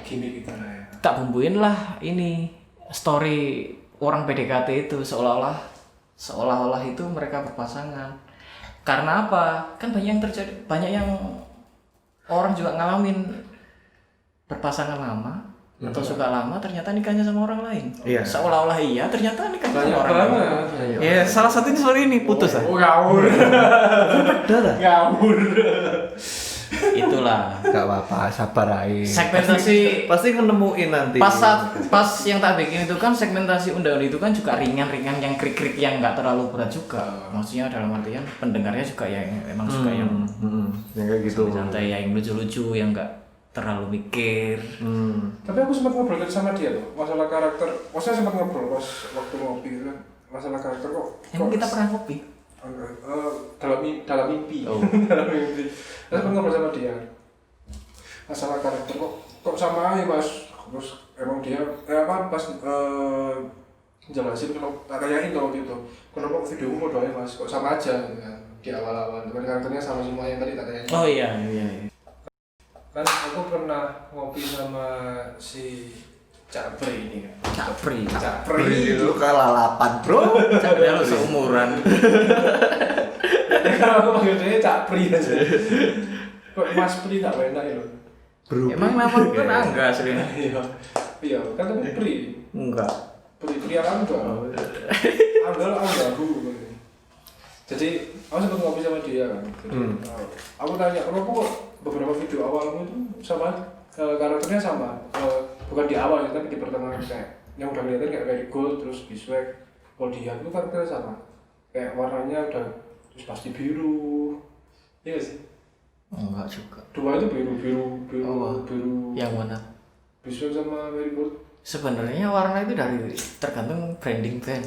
Speaker 3: Gimik gitu lah ya.
Speaker 1: Tak bumbuin lah ini story orang PDKT itu seolah-olah itu mereka berpasangan. Karena apa? Kan banyak yang orang juga ngalamin berpasangan lama atau suka lama ternyata nikahnya sama orang lain.
Speaker 4: Iya.
Speaker 1: Seolah-olah iya ternyata nikahnya
Speaker 3: Banyak
Speaker 1: sama orang lain.
Speaker 3: banget.
Speaker 1: Ya salah satunya seperti ini putus.
Speaker 3: Oh, ngawur. Ngawur.
Speaker 1: Itulah.
Speaker 4: Gak apa-apa, sabar aja.
Speaker 1: Segmentasi
Speaker 4: Pasti nemuin nanti.
Speaker 1: pas yang tak bikin itu kan segmentasi undang itu kan juga ringan-ringan yang krik-krik yang nggak terlalu berat juga. Maksudnya dalam artian pendengarnya juga yang emang suka yang
Speaker 4: yang kayak gitu.
Speaker 1: santai ya, yang lucu-lucu yang nggak terlalu mikir.
Speaker 3: Tapi aku sempat ngobrol sama dia loh, masalah karakter. Maksudnya sempat ngobrol pas waktu ngopi gitu kan. Masalah karakter kok.
Speaker 1: Emang kita pernah kopi?
Speaker 3: Dalam mimpi.
Speaker 1: Oh.
Speaker 3: Dalam mimpi. Saya sempat ngobrol sama dia. Masalah karakter kok sama aja mas. Terus emang dia pas jelasin kalau tak tanyain kalau gitu. Kenapa videomu mau doain mas? Kok sama aja gitu kan. Di awal-awal kan karakternya sama semua yang tadi tak tanyain.
Speaker 1: Oh iya.
Speaker 3: Kan aku pernah ngopi sama si Capri ini kan.
Speaker 1: Capri.
Speaker 4: Lu kalah 8 bro.
Speaker 1: Capri lu seumuran.
Speaker 3: Kalau aku panggil dia Capri aja. Kok Mas Pri tak enak ya loh.
Speaker 4: Bro.
Speaker 1: Emang nama lu kan Angga aslinya?
Speaker 3: Iya, kan tapi Pri.
Speaker 1: Enggak.
Speaker 3: Pri Angga. Angga aku. Jadi aku sempat ngopi sama dia kan. Jadi, aku tanya kenapa kok beberapa video awalmu itu sama karakternya sama, bukan di awal ya, tapi di pertengahan kayak yang udah kelihatan kayak very gold terus biswag, kalau dia itu karakternya sama, kayak warnanya udah terus pasti biru, iya sih.
Speaker 1: Enggak juga.
Speaker 3: Dua itu biru.
Speaker 1: Yang mana?
Speaker 3: Biswag sama very gold.
Speaker 1: Sebenarnya warna itu tergantung branding band.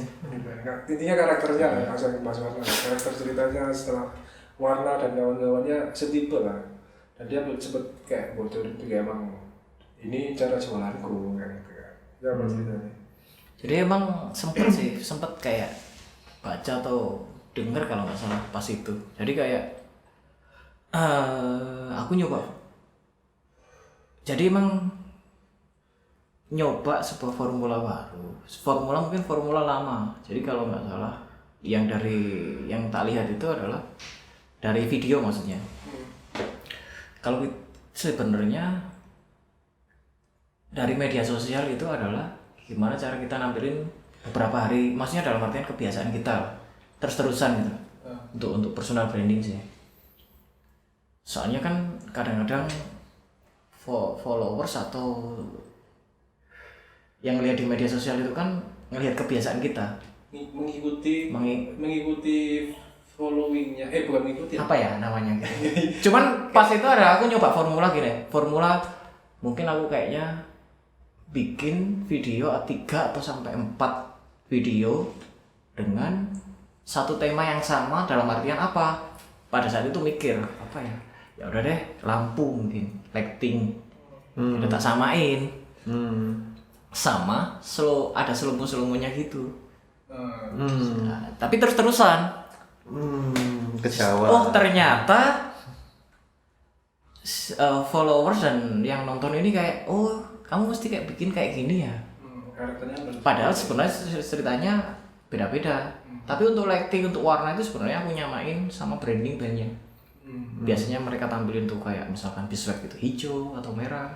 Speaker 3: Intinya karakternya lah, langsung bahas warna. Karakter ceritanya setelah warna dan kawan-kawannya setipe lah. Dan dia sempat kayak bocor itu kayak emang ini cara jualanku kayak gitu kan. Ya apa ceritanya?
Speaker 1: Jadi emang sempet kayak baca atau denger kalau nggak salah pas itu. Jadi kayak aku nyoba. Jadi emang nyoba sebuah formula baru. Mungkin formula lama. Jadi kalau nggak salah yang tak lihat itu adalah dari video maksudnya. Kalau sebenarnya dari media sosial itu adalah gimana cara kita nampilin beberapa hari, maksudnya dalam artian kebiasaan kita terus-terusan gitu. untuk personal branding sih. Soalnya kan kadang-kadang followers atau yang lihat di media sosial itu kan ngelihat kebiasaan kita,
Speaker 3: mengikuti followingnya, bukan mengikuti
Speaker 1: apa ya namanya gitu. Cuman pas itu aku nyoba formula mungkin aku kayaknya bikin video 3 atau sampai 4 video dengan satu tema yang sama, dalam artian apa, pada saat itu mikir apa ya udah deh lampu mungkin lighting udah tak samain sama ada slow-monya gitu. Nah, tapi terus-terusan
Speaker 4: kecewa.
Speaker 1: oh ternyata followers dan yang nonton ini kayak kamu mesti kayak bikin kayak gini ya. Padahal sebenarnya ceritanya beda-beda. Tapi untuk lighting, untuk warna itu sebenarnya aku nyamain sama branding bandnya. Biasanya mereka tampilin tuh kayak misalkan beeswax gitu hijau atau merah.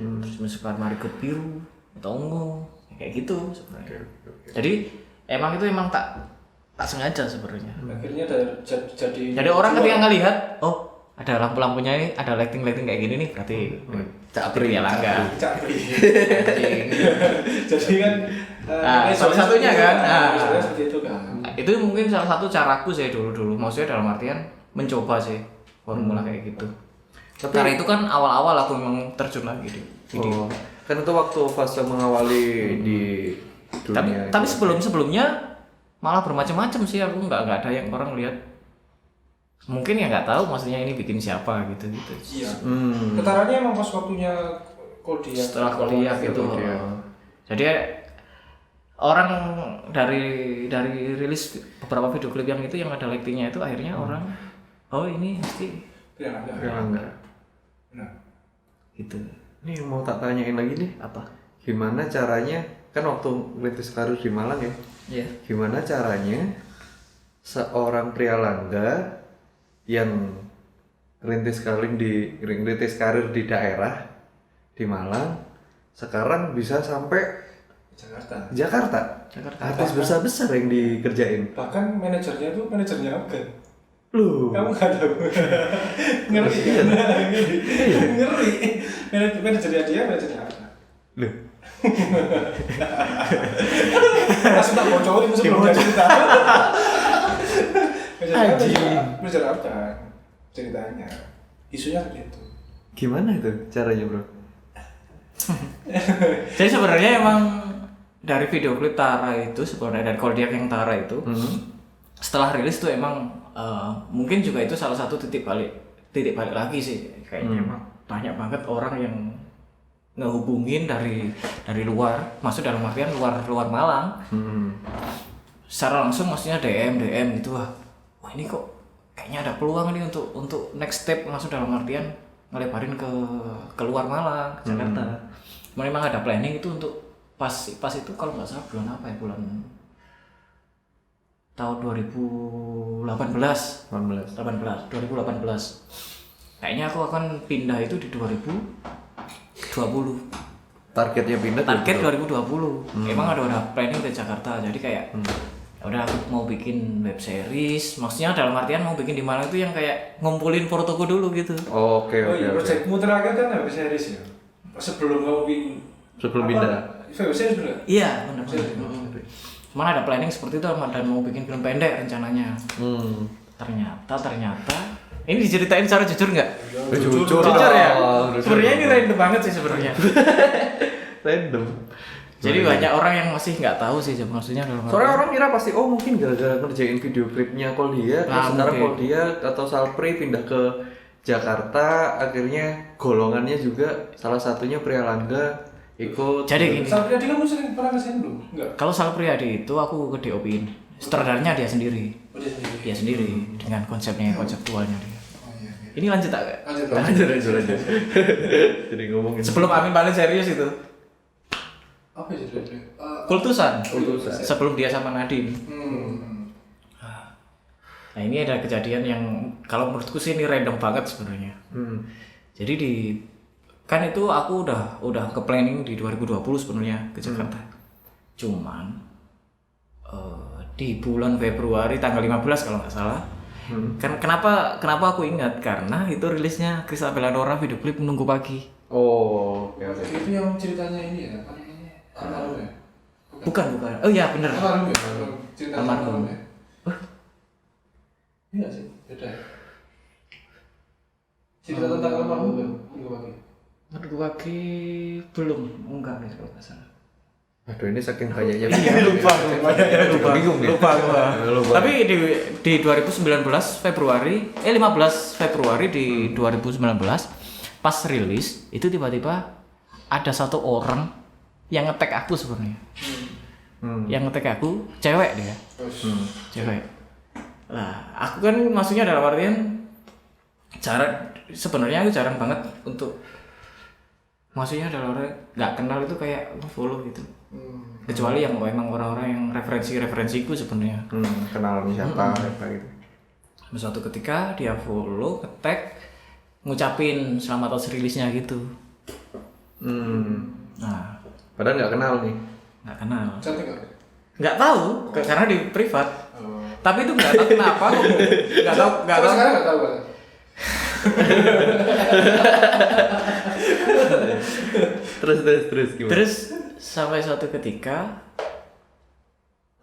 Speaker 1: Terus misalkan marigold biru atau ungu kayak gitu sebenarnya. Jadi emang tak sengaja sebenarnya.
Speaker 3: Akhirnya
Speaker 1: jadi orang ketika ngelihat ada lampu-lampunya ini, ada lighting kayak gini nih, berarti Capri ya Langga.
Speaker 3: Capri. Jadi kan
Speaker 1: salah satunya kan.
Speaker 3: Seperti itu kan.
Speaker 1: Itu mungkin salah satu caraku sih dulu. Maksudnya dalam artian mencoba sih formula kayak gitu. Tapi karena itu kan awal-awal aku memang terjun lagi di video.
Speaker 4: Kan itu waktu fase mengawali di dunia.
Speaker 1: Tapi sebelumnya malah bermacam-macam sih, aku nggak ada yang orang lihat. Mungkin ya nggak tahu maksudnya ini bikin siapa gitu.
Speaker 3: Iya. Getarannya emang pas waktunya kuliah.
Speaker 1: Setelah kuliah gitu. Jadi orang dari rilis beberapa video klip yang itu yang ada lightingnya itu akhirnya orang ini mesti
Speaker 3: Langga. Nah.
Speaker 1: Gitu.
Speaker 4: Ini yang mau tak tanyain lagi nih,
Speaker 1: Apa?
Speaker 4: gimana caranya, kan waktu rintis karir di Malang ya,
Speaker 1: Iya.
Speaker 4: gimana caranya seorang pria Langga yang rintis karir di daerah di Malang sekarang bisa sampai Jakarta. Artis besar yang dikerjain.
Speaker 3: Bahkan manajernya Afgan.
Speaker 4: Loh.
Speaker 3: Kamu nggak tahu? Ngeri. Manajernya dia manajernya Afgan.
Speaker 4: Loh.
Speaker 3: Langsung tak bocorin sebelum dia cerita. Manajer Afgan ceritanya. Isunya seperti itu.
Speaker 4: Gimana itu caranya, Bro?
Speaker 1: Jadi sebenarnya emang dari video klip Tara itu sebenarnya, dari Koldiak yang Tara itu setelah rilis tuh emang mungkin juga itu salah satu titik balik lagi sih kayaknya. Emang banyak banget orang yang ngehubungin dari luar, maksud dalam artian luar Malang. Secara langsung maksudnya DM gitu, wah ini kok kayaknya ada peluang nih untuk next step, maksud dalam artian ngelebarin ke luar Malang, ke Jakarta. Memang ada planning itu untuk pas itu kalau nggak salah bulan apa ya, tahun 2018. Kayaknya aku akan pindah itu di 2020.
Speaker 4: Targetnya pindah.
Speaker 1: Target 2020. Emang ada planning ke Jakarta. Jadi kayak udah aku mau bikin web series. Maksudnya dalam artian mau bikin di Malang itu yang kayak ngumpulin portoku dulu gitu.
Speaker 4: Oke.
Speaker 3: Proyekmu terakhir kan web series ya. Sebelum kamu
Speaker 4: pindah.
Speaker 3: Web series bener?
Speaker 1: Iya, benar. Cuman ada planning seperti itu dan mau bikin film pendek rencananya. Ternyata ini diceritain secara jujur nggak?
Speaker 4: Jujur
Speaker 1: ya. Sebenarnya ini random banget sih sebenarnya.
Speaker 4: Random.
Speaker 1: Jadi banyak orang yang masih nggak tahu sih maksudnya dalam
Speaker 4: Soalnya orang kira pasti mungkin gara-gara ngerjain video klipnya Koldia, terus sekarang Koldia atau Salpri pindah ke Jakarta, akhirnya golongannya juga salah satunya pria Langga ikut.
Speaker 1: Jadi gini.
Speaker 3: Salpri Adi kamu sering pernah ngesain belum? Enggak.
Speaker 1: Kalau Salpri Adi itu aku ke DOP-in. Sutradaranya dia sendiri. Dia sendiri dengan konseptualnya dia. Ini lanjut tak?
Speaker 4: Lanjut. Jadi ngomongin.
Speaker 1: Sebelum Amin paling serius itu.
Speaker 3: Apa itu?
Speaker 1: Kultusan. Sebelum dia sama Nadine. Nah ini ada kejadian yang kalau menurutku sih ini random banget sebenarnya. Jadi kan itu aku udah ke planning di 2020 sebenarnya ke Jakarta. Cuman di bulan Februari tanggal 15 kalau nggak salah. Kan kenapa aku ingat karena itu rilisnya Christa Belladonna video klip Menunggu Pagi.
Speaker 4: Oh, oke.
Speaker 3: Itu yang ceritanya ini ya, almarhum ya?
Speaker 1: Bukan. Oh iya bener.
Speaker 3: Almarhum ya? Cerita
Speaker 1: Almarhum.
Speaker 3: ya? Iya sih, beda ya? Cerita tentang almarhum kan?
Speaker 1: Menunggu Pagi belum, enggak kalau nggak salah.
Speaker 4: Aduh, ini saking banyaknya.
Speaker 1: lupa.
Speaker 4: Bingung ya?
Speaker 1: Lupa. Tapi di 2019 Februari 15 Februari di 2019 pas rilis itu tiba-tiba ada satu orang yang nge-tag aku sebenarnya. Yang nge-tag aku cewek dia. Cewek. Lah, aku kan maksudnya dalam artian sebenarnya aku jarang banget untuk maksudnya dalam artian nggak kenal itu kayak follow gitu. Kecuali yang memang orang-orang yang referensiku sebenarnya.
Speaker 4: Kenal siapa apa gitu.
Speaker 1: Suatu ketika dia follow, nge-tag, ngucapin selamat atas rilisnya gitu. Nah,
Speaker 4: Padahal nggak kenal nih.
Speaker 1: nggak kenal.
Speaker 3: Cantik nggak?
Speaker 1: Nggak tahu, karena di privat. Tapi itu nggak tahu kenapa. Nggak tahu.
Speaker 3: Sekarang nggak tahu kan?
Speaker 4: Terus gimana?
Speaker 1: Terus sampai suatu ketika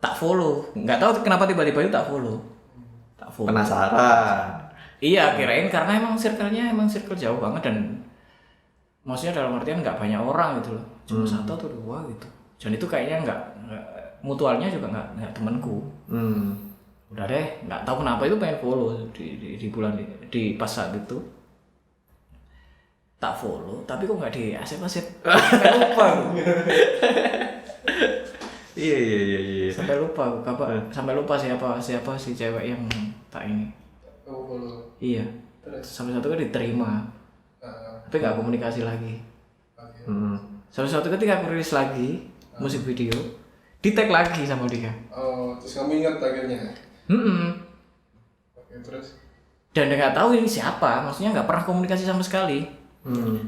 Speaker 1: tak follow. Nggak tahu kenapa tiba-tiba itu tak follow.
Speaker 4: Penasaran.
Speaker 1: Iya, kirain karena emang circle-nya circle jauh banget dan maksudnya dalam artian nggak banyak orang gitu loh, cuma satu atau dua gitu. Dan itu kayaknya nggak mutualnya juga nggak temanku. Udah deh, nggak tahu kenapa itu pengen follow di bulan di pas saat itu tak follow, tapi kok nggak di accept. Sampai lupa aku.
Speaker 4: Iya.
Speaker 1: Sampai lupa sampai lupa siapa si cewek yang tak ini.
Speaker 3: Oh, follow.
Speaker 1: Iya. Sampai satu kan diterima. Tapi nggak komunikasi lagi. Sampai suatu ketika aku rilis lagi musik video, di tag lagi sama dia.
Speaker 3: Oh, terus kamu ingat akhirnya? Oke, terus?
Speaker 1: Dan dia nggak tahu ini siapa, maksudnya nggak pernah komunikasi sama sekali.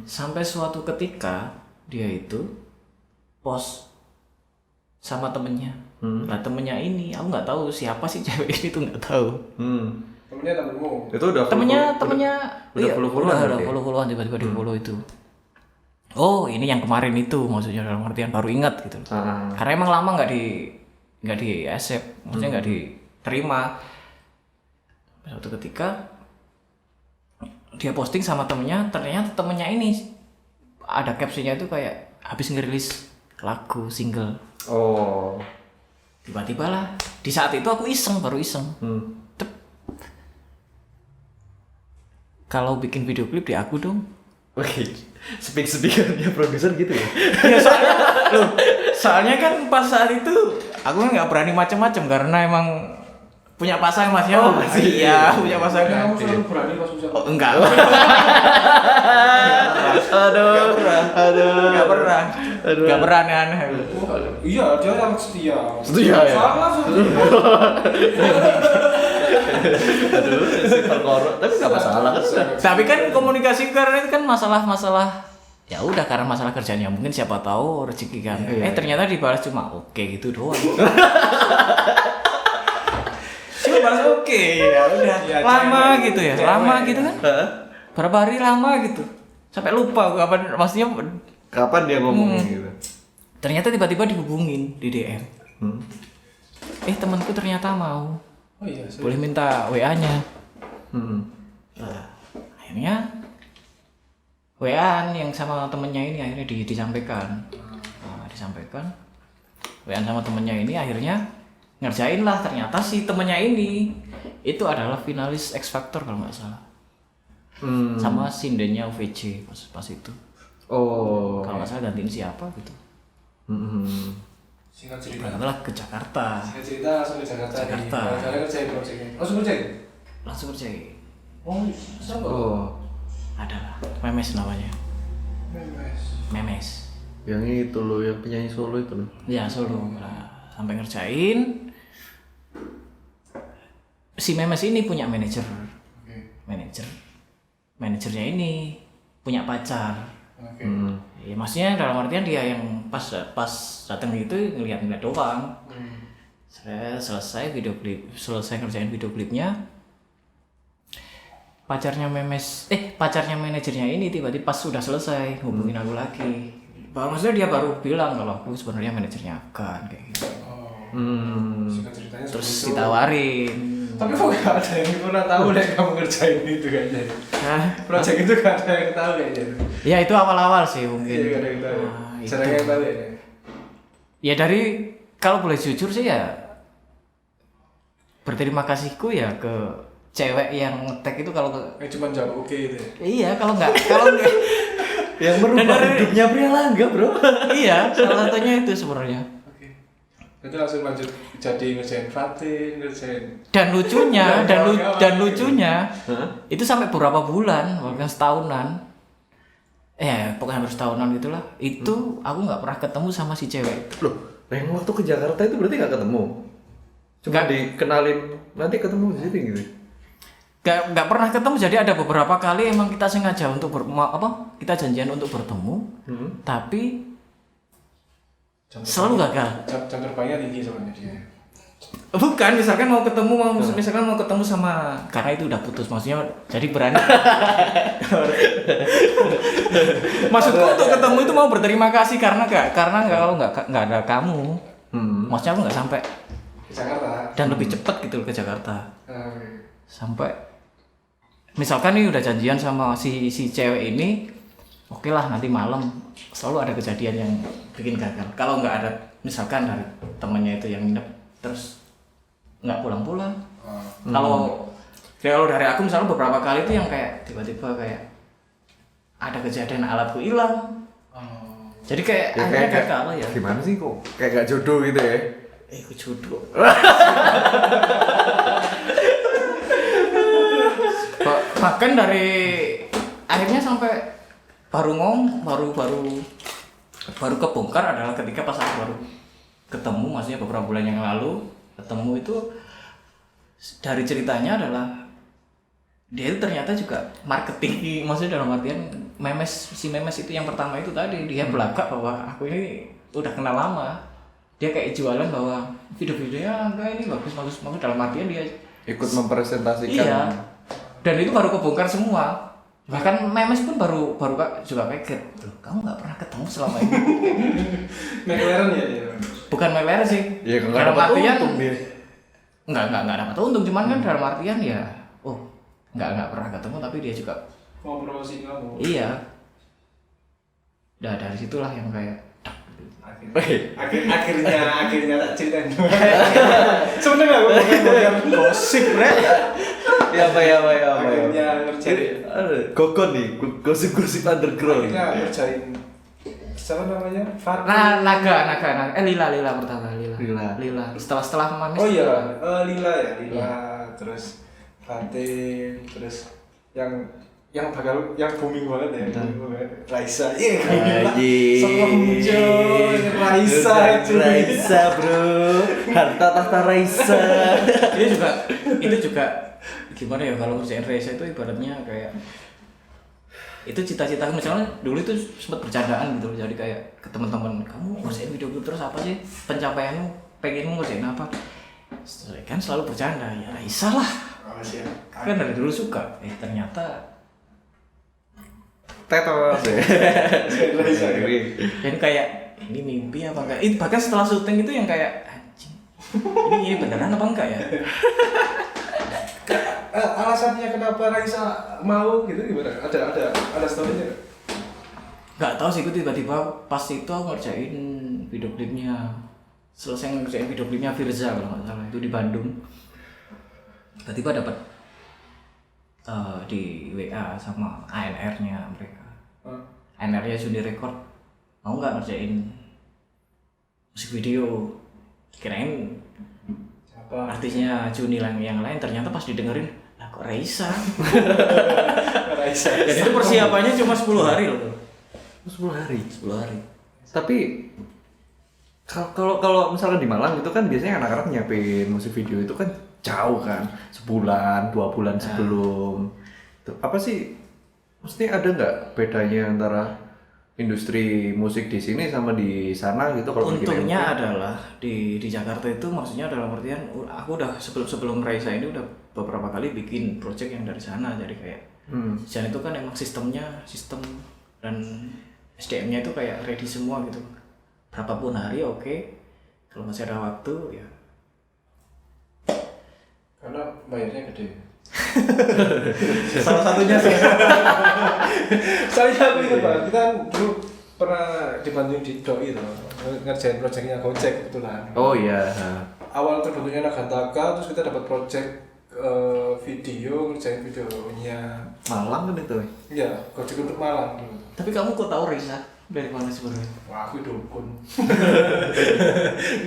Speaker 1: Sampai suatu ketika dia itu post sama temennya. Nah temennya ini, aku nggak tahu siapa sih cewek ini tuh nggak tahu.
Speaker 3: Temennya temenmu?
Speaker 4: Itu udah
Speaker 1: Temennya
Speaker 4: udah
Speaker 1: follow-followan tiba-tiba di follow itu. Oh ini yang kemarin itu maksudnya dalam artian baru ingat gitu. Karena emang lama nggak di accept, maksudnya nggak diterima. Suatu ketika dia posting sama temennya, ternyata temennya ini ada captionnya itu kayak habis ngerilis lagu single.
Speaker 4: Oh.
Speaker 1: Tiba-tiba lah di saat itu aku baru iseng. Kalau bikin video klip di aku dong.
Speaker 4: Oke. Speakernya produser gitu ya?
Speaker 1: Ya soalnya kan pas saat itu aku nggak berani macam-macam karena emang punya pasangan masnya. Iya, punya pasangan.
Speaker 3: Kamu selalu berani pas usaha?
Speaker 1: Oh, enggak.
Speaker 4: Aduh.
Speaker 1: Enggak pernah aneh-aneh.
Speaker 3: Iya, dia yang setia.
Speaker 4: Setia ya?
Speaker 3: Sangat setia.
Speaker 4: Aduh, si perkoro. Tapi nggak masalah kan?
Speaker 1: Tapi kan komunikasi karena itu kan masalah ya udah karena masalah kerjanya mungkin siapa tahu rezeki kan. Ternyata dibalas cuma oke gitu doang. Cuma balas oke ya udah. Lama gitu ya. Lama gitu kan? Berapa hari lama gitu. Sampai lupa kapan maksudnya
Speaker 4: Kapan dia ngomong gitu?
Speaker 1: ternyata tiba-tiba dihubungin di DM. Temanku ternyata mau.
Speaker 3: Oh iya,
Speaker 1: Boleh minta WA-nya. Nah, akhirnya WA yang sama temennya ini akhirnya disampaikan. Disampaikan. WA sama temennya ini akhirnya ngerjain lah, ternyata si temennya ini itu adalah finalis X Factor kalau nggak salah. Sama sindennya UVJ pas itu.
Speaker 4: Oh.
Speaker 1: Kalau nggak salah gantiin siapa gitu.
Speaker 3: Singkat cerita.
Speaker 1: Berangkatlah ke Jakarta.
Speaker 3: Singkat cerita langsung ke Jakarta.
Speaker 1: Jakarta.
Speaker 3: Saya kerjain projectnya. Langsung kerjain?
Speaker 1: Langsung kerjain.
Speaker 3: Oh, siapa?
Speaker 4: Oh.
Speaker 1: Adalah Memes namanya. Memes.
Speaker 4: Yang itu loh, yang penyanyi solo itu loh.
Speaker 1: Ya Solo lah. Sampai ngerjain. Si Memes ini punya manajer. Manajernya ini punya pacar. Ya maksudnya dalam artian dia yang pas datang itu ngeliat doang. Saya selesai ngerjain video klipnya. Pacarnya manajernya ini tiba-tiba pas sudah selesai hubungin aku lagi. Maksudnya dia baru bilang kalau aku sebenarnya manajernya Afgan kayak gitu.
Speaker 3: Singkat ceritanya
Speaker 1: Terus
Speaker 3: seperti itu.
Speaker 1: ditawarin.
Speaker 3: Tapi kok gak ada yang pernah tahu deh kamu ngerjain itu kayaknya. Project itu gak ada yang tahu kayaknya.
Speaker 1: Ya itu awal-awal sih mungkin.
Speaker 3: Iya, gak ada yang tahu.
Speaker 1: Itu.
Speaker 3: Jarang yang tahu ya.
Speaker 1: Ya dari kalau boleh jujur sih ya berterima kasihku ya ke cewek yang nge-tag itu kalau
Speaker 3: Yang cuma jawab oke itu ya.
Speaker 1: iya kalau nggak
Speaker 4: Yang merubah hidupnya pria langga, bro.
Speaker 1: iya salah satunya itu sebenarnya.
Speaker 3: Oke. Berarti langsung lanjut jadi ngerjain Fatin, ngerjain.
Speaker 1: Dan lucunya itu sampai beberapa bulan bahkan setahunan pokoknya hampir setahunan gitulah itu aku nggak pernah ketemu sama si cewek.
Speaker 4: Loh, yang waktu ke Jakarta itu berarti nggak ketemu? Cuma
Speaker 1: Nggak.
Speaker 4: dikenalin, nanti ketemu di sini gitu?
Speaker 1: Nggak pernah ketemu, jadi ada beberapa kali emang kita sengaja untuk kita janjian untuk bertemu tapi selalu gagal.
Speaker 3: Jam terbangnya tinggi soalnya dia.
Speaker 1: Bukan, misalkan mau ketemu sama karena itu udah putus maksudnya jadi berani. Maksudku untuk ketemu itu mau berterima kasih karena kalau nggak ada kamu. Maksudnya aku nggak sampai
Speaker 3: Ke Jakarta.
Speaker 1: dan lebih cepat gitu ke Jakarta.
Speaker 3: Oke.
Speaker 1: Sampai misalkan nih udah janjian sama si cewek ini, oke lah nanti malam selalu ada kejadian yang bikin gagal. Kalau nggak ada misalkan dari temennya itu yang nginep terus nggak pulang-pulang. Kalau dari aku misalnya beberapa kali itu yang kayak tiba-tiba kayak ada kejadian alatku hilang. Jadi kayak akhirnya gagal ya.
Speaker 4: Gimana sih kok? Kayak gak jodoh gitu ya?
Speaker 1: Aku jodoh. Bahkan dari akhirnya sampai baru kebongkar adalah ketika pas aku baru ketemu, maksudnya beberapa bulan yang lalu ketemu itu dari ceritanya adalah dia itu ternyata juga marketing, maksudnya dalam artian si memes itu yang pertama itu tadi dia belagak bahwa aku ini udah kenal lama, dia kayak jualan bahwa video-videonya enggak ini bagus dalam artian dia
Speaker 4: Ikut mempresentasikan.
Speaker 1: iya, dan itu baru kebongkar semua. Bahkan memes pun baru juga kaget. Loh, kamu nggak pernah ketemu selama ini?
Speaker 3: McLaren ya dia.
Speaker 1: Bukan McLaren sih.
Speaker 4: Iya, nggak
Speaker 1: dalam
Speaker 4: dapat
Speaker 1: artian
Speaker 4: untung dia.
Speaker 1: nggak dapat untung, cuman kan dalam artian ya, nggak pernah ketemu tapi dia juga
Speaker 3: Mau promosi kamu.
Speaker 1: iya. Nah dari situlah yang kayak
Speaker 3: Akhirnya tak ceritain. Sebenarnya aku bukan gosip, Bre.
Speaker 4: Ya apa.
Speaker 3: Akhirnya ngerjain.
Speaker 4: Kokon nih, gosip underground.
Speaker 3: Akhirnya ngerjain. Siapa namanya?
Speaker 1: naga Lila pertama Lila setelah manis.
Speaker 3: Oh iya, Lila ya, Lila. Terus Fatin, terus yang booming banget ya, Raisa.
Speaker 4: Raisa bro, harta tahta Raisa.
Speaker 1: itu juga gimana ya kalau ngerjain Raisa itu ibaratnya kayak itu cita-cita misalnya dulu itu sempat bercandaan gitu, jadi kayak ke teman-teman, kamu ngerjain video klip terus apa sih pencapaianmu, pengenmu ngerjain apa? Kan selalu bercanda, ya Raisa lah. Kan dari dulu suka, ternyata
Speaker 4: Tetos ya.
Speaker 1: dan kayak ini mimpi apa enggak? Bahkan setelah syuting itu yang kayak anjing, ini beneran apa enggak ya?
Speaker 3: Alasannya kenapa Raisa mau gitu gimana? Ada story-nya?
Speaker 1: Nggak tahu sih, aku tiba-tiba pas itu aku ngerjain video klipnya, selesai ngerjain video klipnya Firza kalau nggak salah, itu di Bandung. Tiba-tiba dapat di WA sama ANR-nya mereka. ANR-nya Juni Record, mau nggak ngerjain musik video? Kirain artisnya Juni yang lain, ternyata pas didengerin, lah kok Raisa? Dan itu persiapannya cuma 10 hari loh.
Speaker 4: 10 hari.
Speaker 1: Tapi
Speaker 4: Kalau misalnya di Malang itu kan biasanya anak-anak nyiapin musik video itu kan jauh kan, sebulan, 2 bulan sebelum. Itu apa sih? Mesti ada nggak bedanya antara industri musik di sini sama di sana gitu kalau bikin
Speaker 1: Untungnya
Speaker 4: MV?
Speaker 1: adalah di Jakarta itu maksudnya dalam artian aku udah sebelum Raisa ini udah beberapa kali bikin project yang dari sana, jadi kayak di sana itu kan emang sistem dan SDM-nya itu kayak ready semua gitu, berapapun hari oke. Kalau masih ada waktu ya
Speaker 3: Karena bayarnya gede.
Speaker 1: salah satunya sih.
Speaker 3: Soalnya aku ingat banget, kita kan dulu pernah dibantuin di Doi itu ngerjain projectnya Gojek kebetulan.
Speaker 4: Oh iya.
Speaker 3: Awal terbentuknya Nagantaka, terus kita dapat project video, ngerjain videonya.
Speaker 4: Malang kan itu.
Speaker 3: Iya, Gojek untuk Malang dulu.
Speaker 1: Tapi kamu kok tahu Raisa dari mana sebenarnya?
Speaker 3: Wah, aku dukun.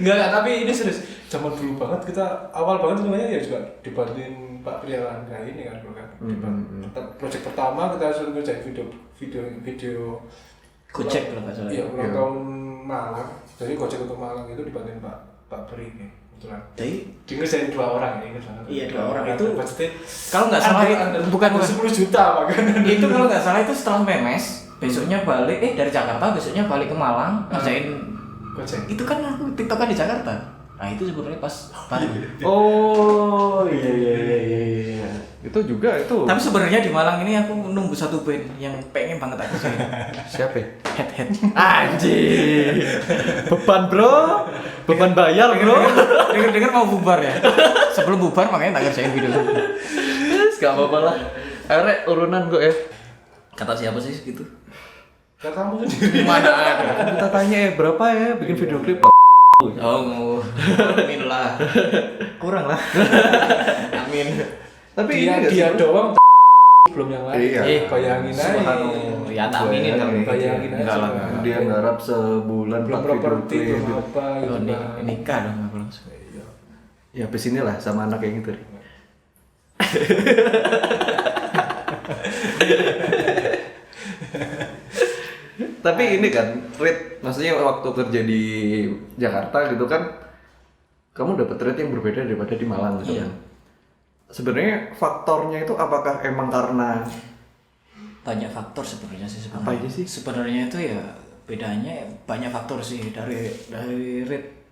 Speaker 3: Enggak, tapi ini serius. Zaman dulu banget kita awal banget sebenarnya ya juga dibantuin Pak Prialangga ini kan dulu kan. Project pertama kita suruh ngerjain video
Speaker 1: Gojek kalau nggak salah.
Speaker 3: Iya, ulang tahun Malang. Jadi Gojek untuk Malang itu dibantuin Pak Pri nih. Kebetulan.
Speaker 1: Jadi
Speaker 3: Di ngerjain 2 orang ya, ingat banget.
Speaker 1: Iya, 2 orang itu.
Speaker 3: Budgetnya
Speaker 1: kalau nggak salah bukan
Speaker 3: 10 juta bahkan.
Speaker 1: itu kalau nggak salah itu setelah memes, besoknya balik dari Jakarta, besoknya balik ke Malang ngerjain
Speaker 3: Gojek.
Speaker 1: itu kan aku tiktokan di Jakarta. Nah itu sebenarnya pas baru.
Speaker 4: Oh iya. Itu juga itu.
Speaker 1: Tapi sebenarnya di Malang ini aku nunggu satu band yang pengen banget aku sih.
Speaker 4: Siapa? Ya?
Speaker 1: Head.
Speaker 4: Anjing. Beban bro. Beban bayar bro.
Speaker 1: Dengar mau bubar ya. Sebelum bubar makanya tak kerjain video.
Speaker 4: Gak apa-apa lah. Akhirnya urunan gue ya.
Speaker 1: Kata siapa sih gitu?
Speaker 3: Kan kamu sendiri.
Speaker 1: Mana ada?
Speaker 4: Kita tanya berapa ya bikin video klip.
Speaker 1: Oh, amin lah. Kurang lah. Amin.
Speaker 4: Tapi
Speaker 3: dia
Speaker 4: ini
Speaker 3: dia doang belum yang lain.
Speaker 4: Iya.
Speaker 3: Bayangin aja.
Speaker 1: Subhanallah. Ya tak aminin kalau gitu.
Speaker 3: Bayangin aja.
Speaker 1: Enggak lah.
Speaker 4: dia ngarap sebulan
Speaker 3: Belum
Speaker 4: 4 video
Speaker 3: properti
Speaker 4: klip.
Speaker 3: belum apa gitu.
Speaker 1: Oh,
Speaker 3: kan.
Speaker 1: nikah dong aku langsung.
Speaker 3: Iya.
Speaker 4: Ya habis inilah sama anak yang itu. Tapi ini kan, rate, maksudnya waktu kerja di Jakarta gitu kan, kamu dapat rate yang berbeda daripada di Malang gitu
Speaker 1: Iya.
Speaker 4: kan. Sebenarnya faktornya itu apakah emang karena
Speaker 1: Banyak faktor sebenarnya sih sebenarnya.
Speaker 4: Apa aja sih?
Speaker 1: Sebenarnya itu ya bedanya banyak faktor sih dari rate.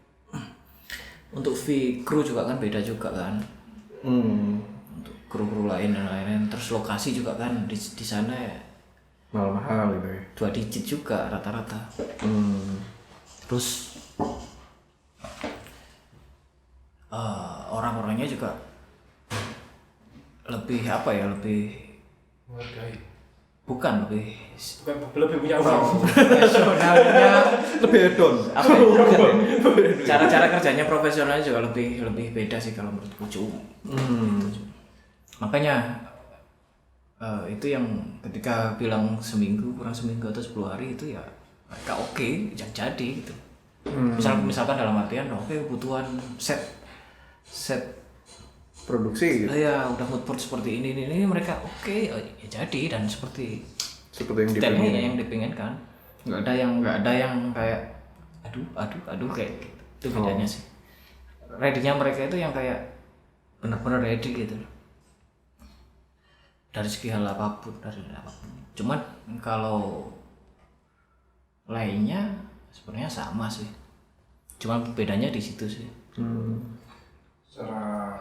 Speaker 1: Untuk fee kru juga kan beda juga kan. Untuk kru lain dan lain-lain, terus lokasi juga kan di sana ya
Speaker 4: mahal-mahal gitu ya?
Speaker 1: 2 digit juga rata-rata. Terus orang-orangnya juga lebih apa ya, lebih
Speaker 3: Menghargai.
Speaker 1: bukan lebih
Speaker 3: Lebih punya uang.
Speaker 1: profesionalnya,
Speaker 4: Lebih hedon.
Speaker 1: apa ya, bukan ya? Cara-cara kerjanya profesionalnya juga lebih beda sih kalau menurutku. Makanya itu yang ketika bilang kurang seminggu atau 10 hari itu ya mereka oke, jadi gitu. Misalkan dalam artian oke kebutuhan set
Speaker 4: Produksi gitu.
Speaker 1: ya udah mood board seperti ini mereka oke, ya jadi dan seperti
Speaker 4: Seperti yang
Speaker 1: detailnya
Speaker 4: dipingin.
Speaker 1: yang dipinginkan. Nggak ada yang kayak aduh kayak gitu. Itu bedanya sih. Ready-nya mereka itu yang kayak benar-benar ready gitu loh. Dari segi hal apapun. Cuman kalau lainnya sebenarnya sama sih. Cuma bedanya di situ sih.
Speaker 3: Secara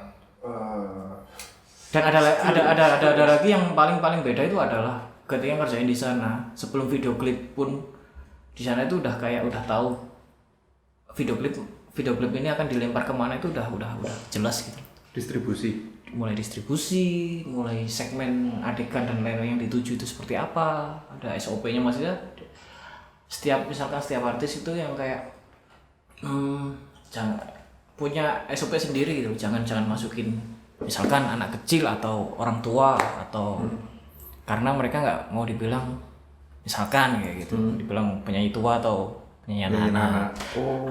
Speaker 1: Dan ada lagi yang paling beda itu adalah ketika ngerjain di sana, sebelum video klip pun di sana itu udah tahu video klip ini akan dilempar kemana, itu udah jelas gitu.
Speaker 4: Distribusi.
Speaker 1: Mulai distribusi, mulai segmen adegan dan lain-lain yang dituju itu seperti apa, ada SOP-nya maksudnya. Misalkan setiap artis itu yang kayak jangan punya SOP sendiri gitu, jangan masukin misalkan anak kecil atau orang tua atau karena mereka nggak mau dibilang misalkan kayak gitu, dibilang penyanyi tua atau penyanyi anak-anak.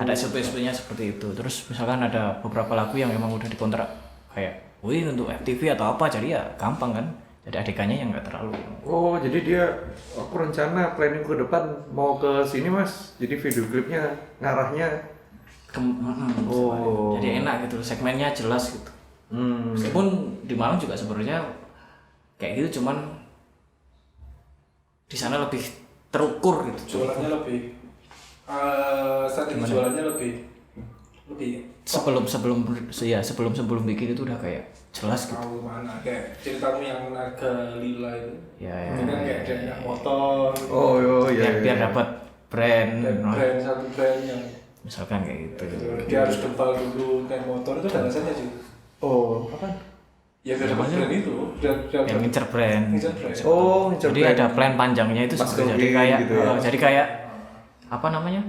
Speaker 1: Ada SOP-nya seperti itu. Terus misalkan ada beberapa lagu yang emang udah dikontrak kayak untuk FTV atau apa, jadi ya gampang kan, jadi adegannya yang nggak terlalu.
Speaker 4: Oh, jadi dia aku rencana planning ke depan mau ke sini mas, jadi video klipnya ngarahnya.
Speaker 1: Jadi enak gitu, segmennya jelas gitu. Meskipun di Malang juga sebenarnya kayak gitu, cuman di sana lebih terukur gitu.
Speaker 3: Jualannya lebih strategi jualannya lebih
Speaker 1: sebelum bikin itu udah kayak jelas gitu.
Speaker 3: tahu mana kayak ceritamu yang naga lila itu.
Speaker 1: Ya.
Speaker 3: Itu kan kayak dia naik motor.
Speaker 4: Oh iya.
Speaker 1: Biar dapat brand.
Speaker 3: Satu brand yang
Speaker 1: Misalkan kayak gitu.
Speaker 3: dia harus dempal dulu naik motor itu dan rasanya sih.
Speaker 4: Oh, apa?
Speaker 3: Ya biar dapat brand itu, biar
Speaker 1: Yang ngincer brand.
Speaker 3: ngincer brand.
Speaker 4: Oh,
Speaker 1: Jadi ada plan panjangnya itu sebenarnya. Jadi kayak
Speaker 4: gitu ya.
Speaker 1: jadi kayak apa namanya?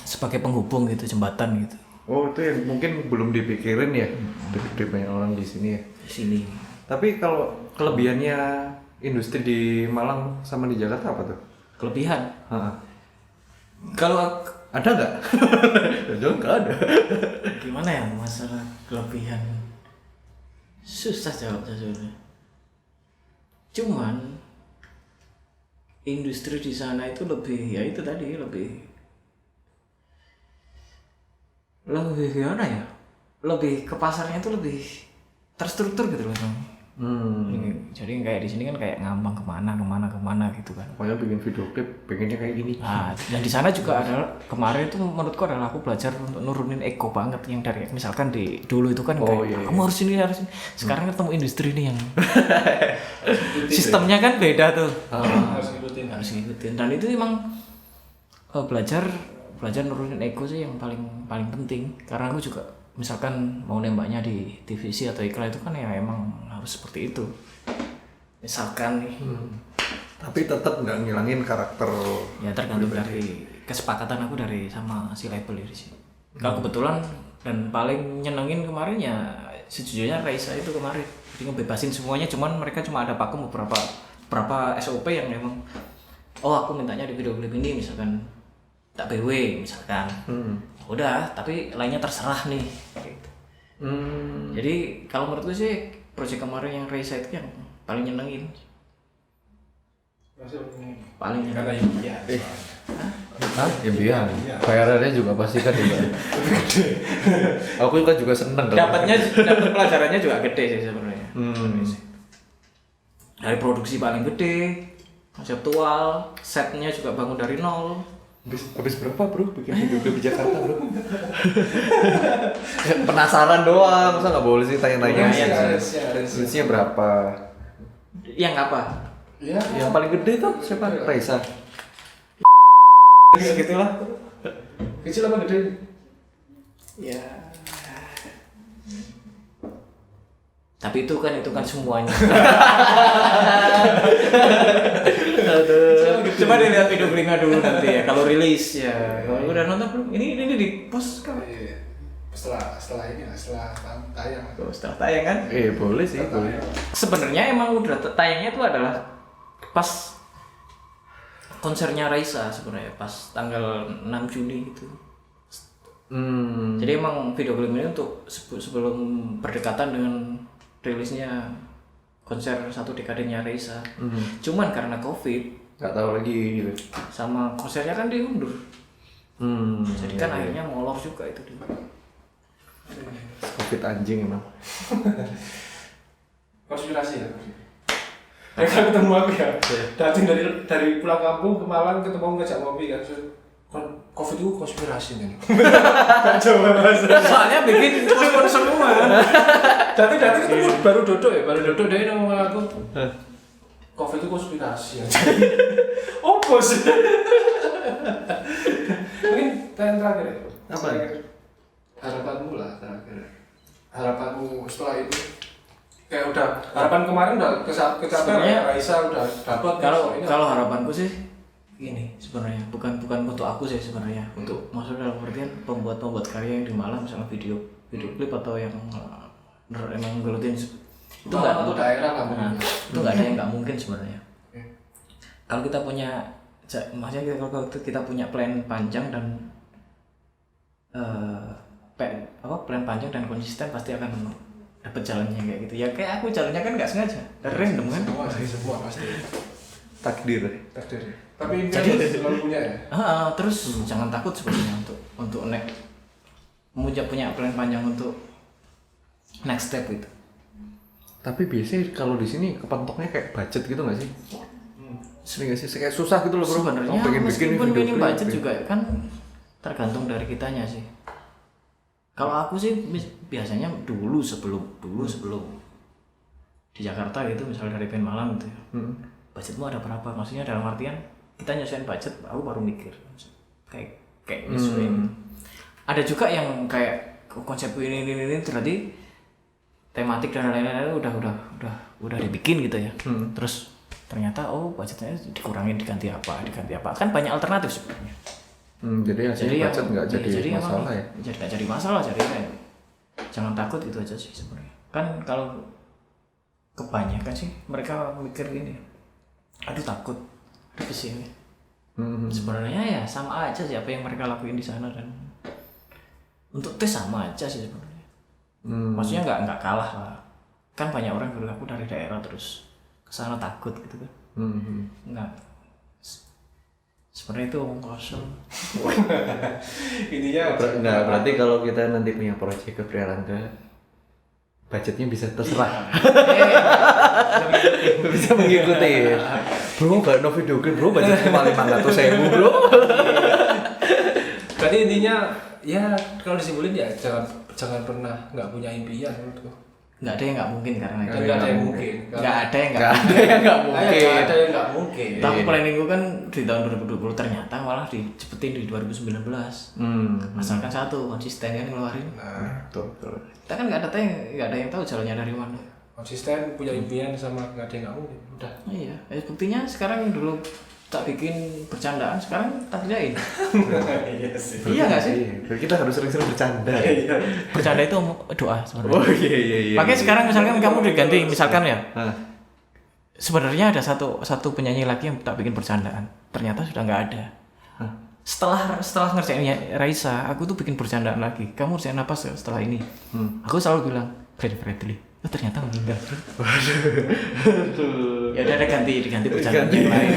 Speaker 1: Sebagai penghubung gitu, jembatan gitu.
Speaker 4: Oh, itu yang mungkin belum dipikirin ya dari banyak orang di sini ya.
Speaker 1: Di sini.
Speaker 4: Tapi kalau kelebihannya industri di Malang sama di Jakarta apa tuh?
Speaker 1: Kelebihan.
Speaker 4: Heeh.
Speaker 1: Kalau
Speaker 4: Ada nggak? Jangan nggak ada.
Speaker 1: gimana ya masalah kelebihan? Susah jawabnya sebenarnya. Cuman industri di sana itu lebih ya itu tadi lebih gimana ya? Lebih ke pasarnya itu lebih terstruktur gitu loh. Jadi kayak di sini kan kayak ngambang kemana gitu kan.
Speaker 4: Pokoknya bikin video klip pengennya kayak gini.
Speaker 1: Nah, dan di sana juga adalah kemarin itu menurutku adalah aku belajar untuk nurunin ego banget yang dari misalkan di dulu itu kan kayak kamu harus ini harus ini. Sekarang ketemu industri ini yang sistemnya kan beda tuh. Harus ngikutin. Dan itu emang belajar nurunin ego sih yang paling penting. Karena aku juga misalkan mau nembaknya di TVC atau iklan itu kan ya emang harus seperti itu. Misalkan nih.
Speaker 4: Tapi tetap nggak ngilangin karakter.
Speaker 1: Ya tergantung dari kesepakatan aku dari sama si label di sini. Kalau kebetulan dan paling nyenengin kemarin ya sejujurnya Raisa itu kemarin. Jadi ngebebasin semuanya, cuman mereka cuma ada pakem beberapa SOP yang memang aku mintanya di video klip ini misalkan tak BW misalkan. Udah, tapi lainnya terserah nih. Gitu. Jadi kalau menurutku sih proyek kemarin yang Raisa itu yang paling nyenengin. Paling
Speaker 3: karena
Speaker 1: nyenengin.
Speaker 3: ya.
Speaker 4: Impian. Bayarannya juga pasti kan juga. Aku kan juga seneng kalau.
Speaker 1: Dapat pelajarannya juga gede sih sebenarnya. Dari produksi paling gede, konseptual, setnya juga bangun dari nol.
Speaker 4: Habis berapa bro bikin video klip di Jakarta bro? Penasaran doang, masa nggak boleh sih tanya-tanya? Harusnya berapa?
Speaker 1: Yang apa?
Speaker 3: Ya,
Speaker 4: Yang paling gede tuh siapa? Raisa.
Speaker 1: Segitulah.
Speaker 3: kecil apa gede?
Speaker 1: Ya. Tapi itu kan semuanya. Coba dilihat video klipnya dulu nanti ya. Kalau rilis ya. Kalau udah nonton belum? Ini di post kan?
Speaker 3: Setelah ini setelah tayang.
Speaker 1: Setelah tayang kan?
Speaker 4: Boleh sih, boleh.
Speaker 1: Sebenarnya emang udah tayangnya itu adalah pas konsernya Raisa sebenarnya pas tanggal 6 Juni itu. Jadi emang video klip ini untuk sebelum berdekatan dengan rilisnya konser 1 dekadenya Raisa. Cuman karena Covid
Speaker 4: Nggak tahu lagi gitu.
Speaker 1: sama konsernya kan diundur. Jadi kan akhirnya molor juga itu dia.
Speaker 4: Covid anjing emang.
Speaker 3: Konspirasi ya. Mereka ketemu aku ya. Datang dari pulang kampung ke Malang ketemu ngajak ngopi kan. Covid itu konspirasi nih.
Speaker 1: Soalnya bikin pospon semua.
Speaker 3: Datang ketemu baru dodok dia ngomong aku. Covid itu konspirasi. Oh bos. Mungkin terakhir ya.
Speaker 4: Apa?
Speaker 3: Harapanmu lah terakhir. Harapanmu setelah itu. Kayak udah harapan kemarin udah kecapai Raisa udah dapat.
Speaker 1: Kalau harapanku sih ini sebenarnya bukan untuk aku sih sebenarnya untuk maksudnya dalam artian pembuat karya yang di Malang misalnya video klip atau yang emang gelutin itu nggak
Speaker 3: daerah lah
Speaker 1: itu nggak ada yang nggak mungkin sebenarnya. Kalau kita punya maksudnya kalau kita punya plan panjang dan plan panjang dan konsisten pasti akan dapat jalannya kayak gitu ya. Kayak aku jalannya kan nggak sengaja random kan
Speaker 3: semua pasti
Speaker 4: Takdir.
Speaker 3: Tapi impian selalu punya ya.
Speaker 1: Terus jangan takut sebenarnya untuk punya plan panjang untuk next step itu.
Speaker 4: Tapi biasanya kalau di sini kepentoknya kayak budget gitu nggak sih? sering gak sih kayak susah gitu loh bro.
Speaker 1: Sebenarnya
Speaker 4: Aku pengen bikin
Speaker 1: meskipun
Speaker 4: video
Speaker 1: minim
Speaker 4: klip,
Speaker 1: budget juga kan tergantung dari kitanya sih. Kalau aku sih biasanya dulu sebelum di Jakarta gitu, misalnya dari band Malang gitu ya. Budgetmu ada berapa? Maksudnya dalam artian kita nyesuaiin budget, aku baru mikir kayak nyesuaiin. Ada juga yang kayak konsep ini terjadi tematik dan lain-lain udah dibikin gitu ya. Terus ternyata budgetnya dikurangin diganti apa kan banyak alternatif sebenarnya.
Speaker 4: Jadi hasilnya budget nggak jadi masalah ya.
Speaker 1: Jadi nggak jadi masalah, jadi jangan takut, itu aja sih sebenarnya. Kan kalau kebanyakan sih mereka mikir gini, aduh takut, aduh kesini. Sebenarnya ya sama aja sih apa yang mereka lakuin di sana, dan untuk tes sama aja sih sebenarnya. Maksudnya nggak kalah lah. Kan banyak orang bilang aku dari daerah terus kesana takut gitu kan. Nggak. Sebenarnya itu omong kosong.
Speaker 3: Intinya
Speaker 4: berarti kalau kita nanti punya proyek ke Prialangga, budgetnya bisa terserah. Bisa mengikuti. Bro, gak no video klip bro, budget cuma 500.000 bro.
Speaker 3: Berarti intinya ya kalau disimpulin ya jangan pernah nggak punya impian menurutku.
Speaker 1: Nggak ada yang nggak mungkin karena itu.
Speaker 3: Nggak ada yang mungkin.
Speaker 1: Nggak ada yang
Speaker 3: Nggak ada yang nggak mungkin.
Speaker 1: Tapi planningku kan di tahun 2020 ternyata malah dicepetin di 2019. Asalkan satu konsisten kan ngeluarin.
Speaker 3: Nah,
Speaker 4: Betul.
Speaker 1: Kita kan nggak ada yang tahu jalannya dari mana.
Speaker 3: konsisten, punya impian sama nggak ada yang nggak mungkin. Udah.
Speaker 1: Iya, buktinya sekarang yang dulu tak bikin bercandaan sekarang tak kerjain.
Speaker 3: Iya sih.
Speaker 1: Iya nggak sih?
Speaker 4: Iya, kita harus sering-sering bercanda.
Speaker 1: Bercanda itu doa sebenarnya.
Speaker 4: Oh iya.
Speaker 1: Makanya sekarang misalkan kamu diganti, misalkan ya.
Speaker 4: Hah.
Speaker 1: Sebenarnya ada satu penyanyi lagi yang tak bikin bercandaan. Ternyata sudah nggak ada. Setelah ngerjain Raisa, aku tuh bikin bercandaan lagi. Kamu ngerjain apa setelah ini? Aku selalu bilang Bradley. Oh, ternyata meninggal. Ya udah diganti bercandaan yang lain.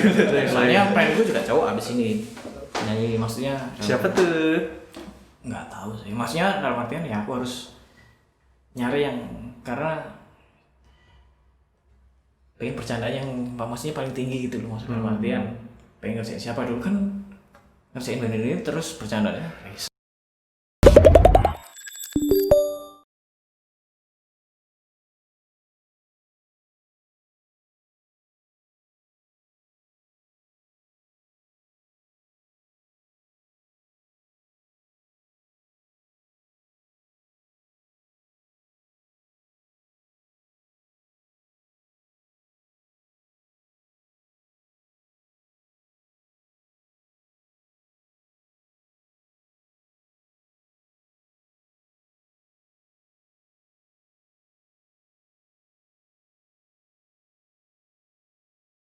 Speaker 1: Soalnya planku juga cowok abis ini. Penyanyi maksudnya.
Speaker 4: Siapa tuh?
Speaker 1: Nggak tahu sih. Maksudnya dalam artian ya aku harus nyari yang karena pengen bercandaan yang maksudnya paling tinggi gitu loh, maksudnya dalam artian pengen ngerjain siapa dulu kan ngerjain band ini terus bercandanya